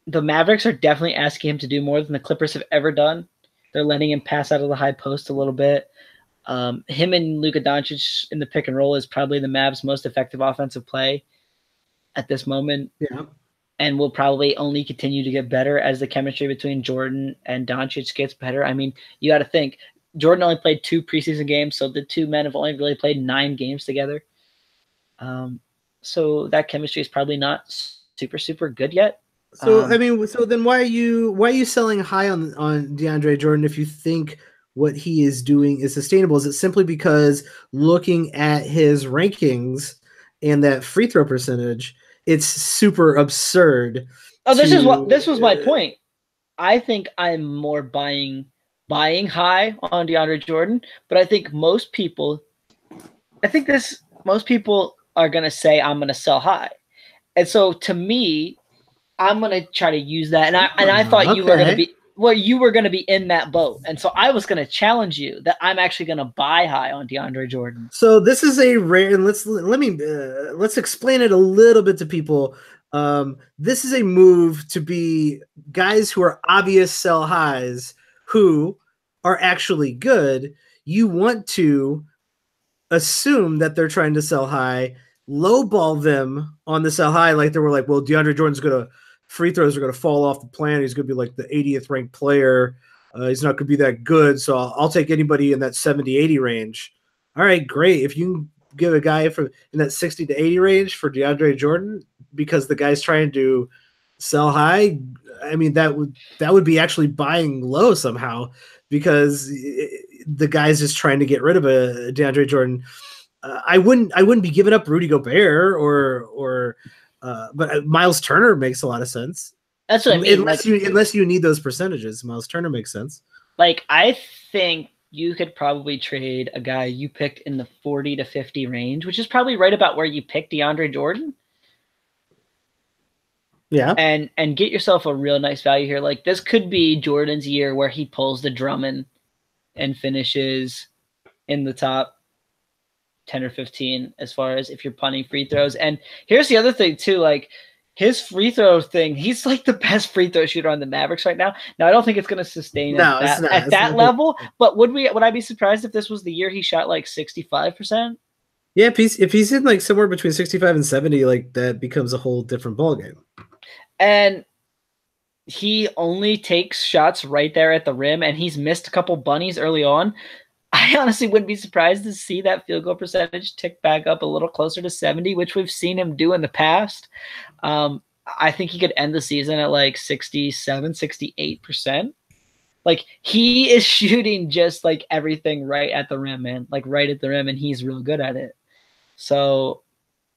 the Mavericks are definitely asking him to do more than the Clippers have ever done. They're letting him pass out of the high post a little bit. Him and Luka Doncic in the pick and roll is probably the Mavs' most effective offensive play at this moment. Yeah. And will probably only continue to get better as the chemistry between Jordan and Doncic gets better. I mean, you got to think, Jordan only played 2 preseason games, so the two men have only really played 9 games together. So that chemistry is probably not super good yet. So I mean, so then why are you selling high on DeAndre Jordan if you think what he is doing is sustainable? Is it simply because looking at his rankings and that free throw percentage, it's super absurd? This was my point. I think I'm more buying high on DeAndre Jordan, but I think most people are gonna say I'm gonna sell high. And so to me, I'm gonna try to use that. And I thought you were gonna be in that boat. And so I was gonna challenge you that I'm actually gonna buy high on DeAndre Jordan. So this is a rare, and let's explain it a little bit to people. This is a move to be guys who are obvious sell highs who are actually good. You want to assume that they're trying to sell high, lowball them on the sell high, like they were like, well, DeAndre Jordan's gonna free throws are gonna fall off the plan. He's gonna be like the 80th ranked player. He's not gonna be that good, so I'll take anybody in that 70-80 range. All right, great. If you give a guy in that 60 to 80 range for DeAndre Jordan because the guy's trying to sell high, I mean that would be actually buying low somehow because the guy's just trying to get rid of a DeAndre Jordan. I wouldn't be giving up Rudy Gobert but Miles Turner makes a lot of sense. That's what I mean. Unless you need those percentages, Miles Turner makes sense. Like I think you could probably trade a guy you picked in the 40 to 50 range, which is probably right about where you picked DeAndre Jordan. Yeah. And get yourself a real nice value here. Like this could be Jordan's year where he pulls the Drummond and finishes in the top 10 or 15 as far as if you're punting free throws. And here's the other thing too, like his free throw thing, he's like the best free throw shooter on the Mavericks right now. Now I don't think it's going to sustain at that level, but would I be surprised if this was the year he shot like 65%? Yeah, if he's in like somewhere between 65 and 70, like that becomes a whole different ballgame. And he only takes shots right there at the rim, and he's missed a couple bunnies early on. I honestly wouldn't be surprised to see that field goal percentage tick back up a little closer to 70, which we've seen him do in the past. I think he could end the season at like 67, 68%. Like he is shooting just like everything right at the rim, man, like right at the rim, and he's real good at it. So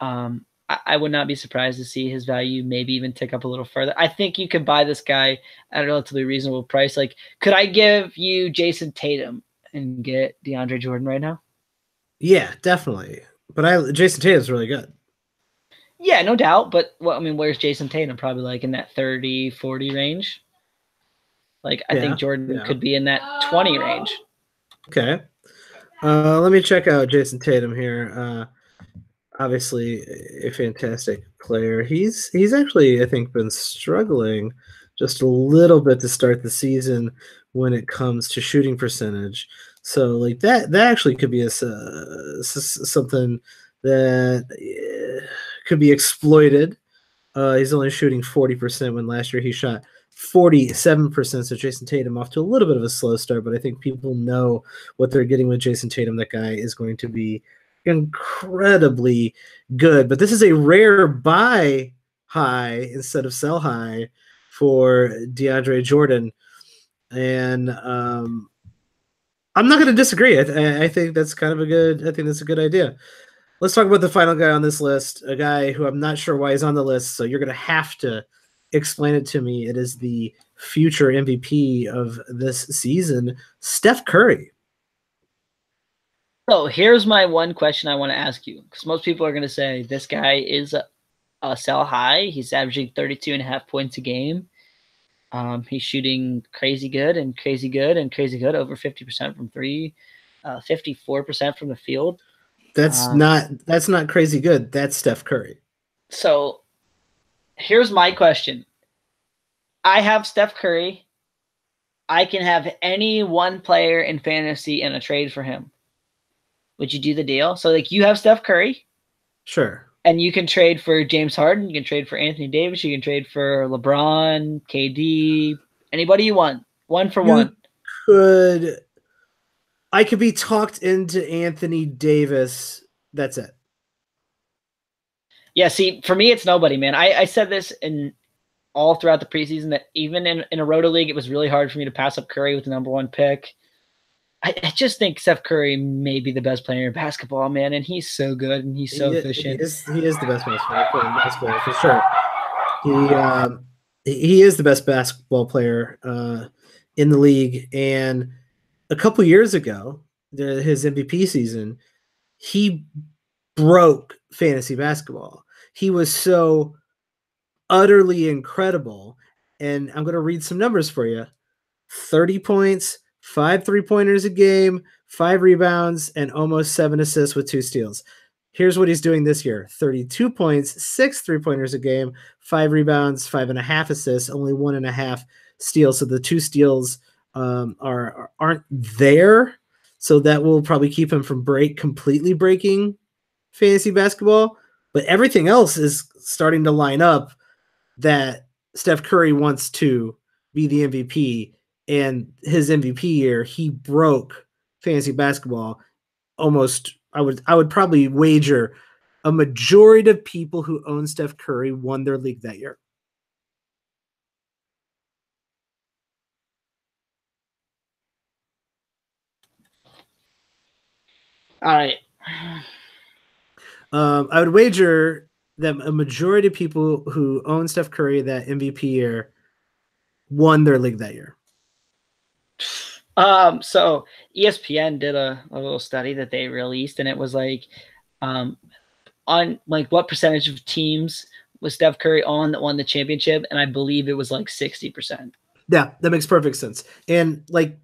I would not be surprised to see his value maybe even tick up a little further. I think you could buy this guy at a relatively reasonable price. Like, could I give you Jason Tatum and get DeAndre Jordan right now? Yeah, definitely. But Jason Tatum's really good. Yeah, no doubt. But I mean, where's Jason Tatum? Probably like in that 30, 40 range. Like, I think Jordan could be in that 20 range. Okay. Let me check out Jason Tatum here. Obviously a fantastic player. He's actually, I think, been struggling just a little bit to start the season when it comes to shooting percentage. So like that actually could be something that could be exploited. He's only shooting 40% when last year he shot 47%. So Jason Tatum off to a little bit of a slow start, but I think people know what they're getting with Jason Tatum. That guy is going to be incredibly good. But this is a rare buy high instead of sell high for DeAndre Jordan. And I'm not going to disagree. I think that's kind of a good idea. Let's talk about the final guy on this list, a guy who I'm not sure why he's on the list, so you're going to have to explain it to me. It is the future MVP of this season, Steph Curry. So here's my one question I want to ask you, because most people are going to say this guy is a sell high. He's averaging 32.5 points a game. He's shooting crazy good and crazy good and crazy good, over 50% from three, 54% from the field. That's not crazy good. That's Steph Curry. So here's my question. I have Steph Curry. I can have any one player in fantasy in a trade for him. Would you do the deal? So like you have Steph Curry. Sure. And you can trade for James Harden. You can trade for Anthony Davis. You can trade for LeBron, KD, anybody you want. One for one. I could be talked into Anthony Davis. That's it. Yeah, see, for me, it's nobody, man. I said this in all throughout the preseason that even in a roto league, it was really hard for me to pass up Curry with the number one pick. I just think Steph Curry may be the best player in basketball, man, and he's so good and he's so efficient. He is the best basketball player for sure. He is the best basketball player in the league. And a couple years ago, his MVP season, he broke fantasy basketball. He was so utterly incredible. And I'm going to read some numbers for you. 30 points, 5 3-pointers a game, 5 rebounds, and almost 7 assists with 2 steals. Here's what he's doing this year: 32 points, 6 3-pointers a game, 5 rebounds, 5.5 assists, only 1.5 steals. So the 2 steals aren't there. So that will probably keep him from completely breaking fantasy basketball. But everything else is starting to line up that Steph Curry wants to be the MVP. And his MVP year, he broke fantasy basketball almost. I would probably wager a majority of people who own Steph Curry won their league that year. All right. I would wager that a majority of people who own Steph Curry that MVP year won their league that year. So ESPN did a little study that they released, and it was like, on like what percentage of teams was Steph Curry on that won the championship, and I believe it was like 60%. Yeah, that makes perfect sense. And like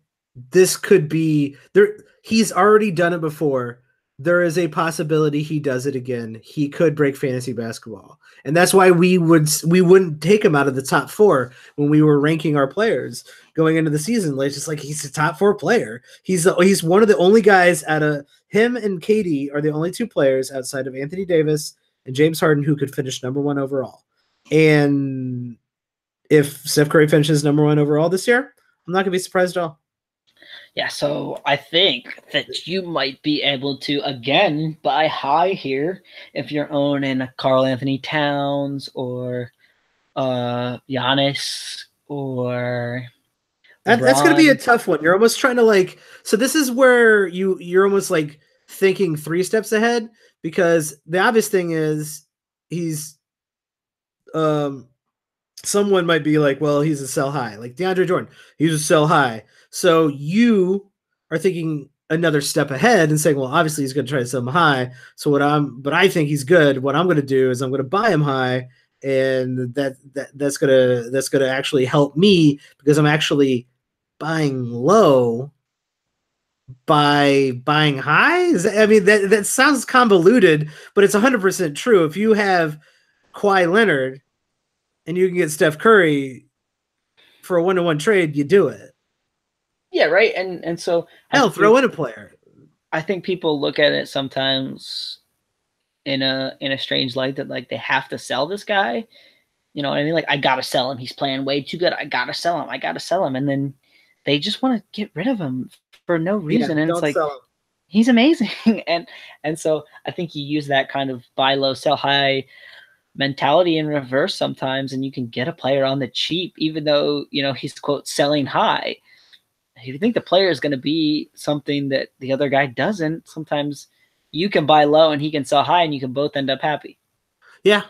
this could be there. He's already done it before. There is a possibility he does it again. He could break fantasy basketball. And that's why we wouldn't take him out of the top 4 when we were ranking our players going into the season. Like, just like he's a top 4 player. He's one of the only guys out of him and KD are the only 2 players outside of Anthony Davis and James Harden who could finish number 1 overall. And if Steph Curry finishes number 1 overall this year, I'm not going to be surprised at all. Yeah, so I think that you might be able to, again, buy high here if you're owning Karl Anthony Towns or Giannis or that's going to be a tough one. You're almost trying to like – so this is where you're almost like thinking 3 steps ahead, because the obvious thing is he's someone might be like, well, he's a sell high. Like DeAndre Jordan, he's a sell high. So you are thinking another step ahead and saying, well, obviously he's going to try to sell him high. So but I think he's good. What I'm going to do is I'm going to buy him high, and that's going to actually help me because I'm actually buying low by buying high. I mean, that sounds convoluted, but it's 100% true. If you have Kawhi Leonard and you can get Steph Curry for a 1-to-1 trade, you do it. Yeah, right. And so throw in a player. I think people look at it sometimes in a strange light that like they have to sell this guy. You know what I mean? Like, I gotta sell him. He's playing way too good. I gotta sell him. And then they just want to get rid of him for no reason. And it's like, he's amazing. and so I think you use that kind of buy low, sell high mentality in reverse sometimes, and you can get a player on the cheap, even though, you know, he's quote selling high. If you think the player is going to be something that the other guy doesn't, sometimes you can buy low and he can sell high, and you can both end up happy. Yeah.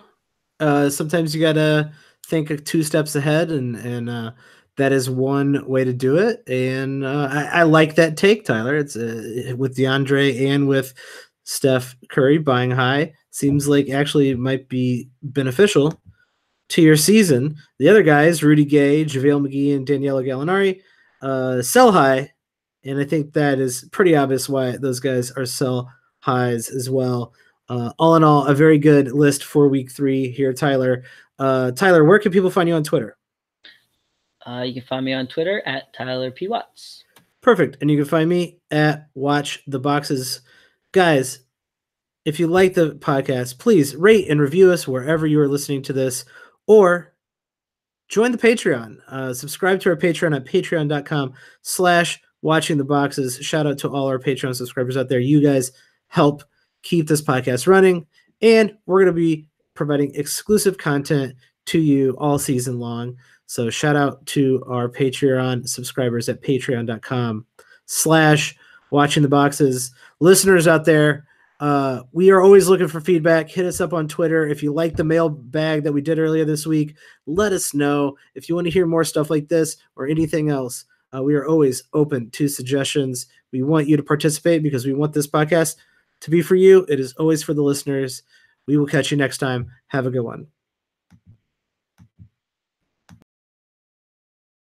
Sometimes you got to think 2 steps ahead, and that is one way to do it. And I like that take, Tyler. It's with DeAndre and with Steph Curry buying high. Seems like actually it might be beneficial to your season. The other guys, Rudy Gay, JaVale McGee, and Daniela Gallinari, sell high. And I think that is pretty obvious why those guys are sell highs as well. All in all, a very good list for week 3 here, Tyler. Tyler, where can people find you on Twitter? You can find me on Twitter at Tyler P. Watts. Perfect. And you can find me at Watch the Boxes. Guys, if you like the podcast, please rate and review us wherever you are listening to this, or join the Patreon. Subscribe to our Patreon at patreon.com/watchingtheboxes. Shout out to all our Patreon subscribers out there. You guys help keep this podcast running, and we're going to be providing exclusive content to you all season long. So shout out to our Patreon subscribers at patreon.com/watchingtheboxes. Listeners out there, we are always looking for feedback. Hit us up on Twitter. If you like the mailbag that we did earlier this week, let us know. If you want to hear more stuff like this or anything else, we are always open to suggestions. We want you to participate because we want this podcast to be for you. It is always for the listeners. We will catch you next time. Have a good one.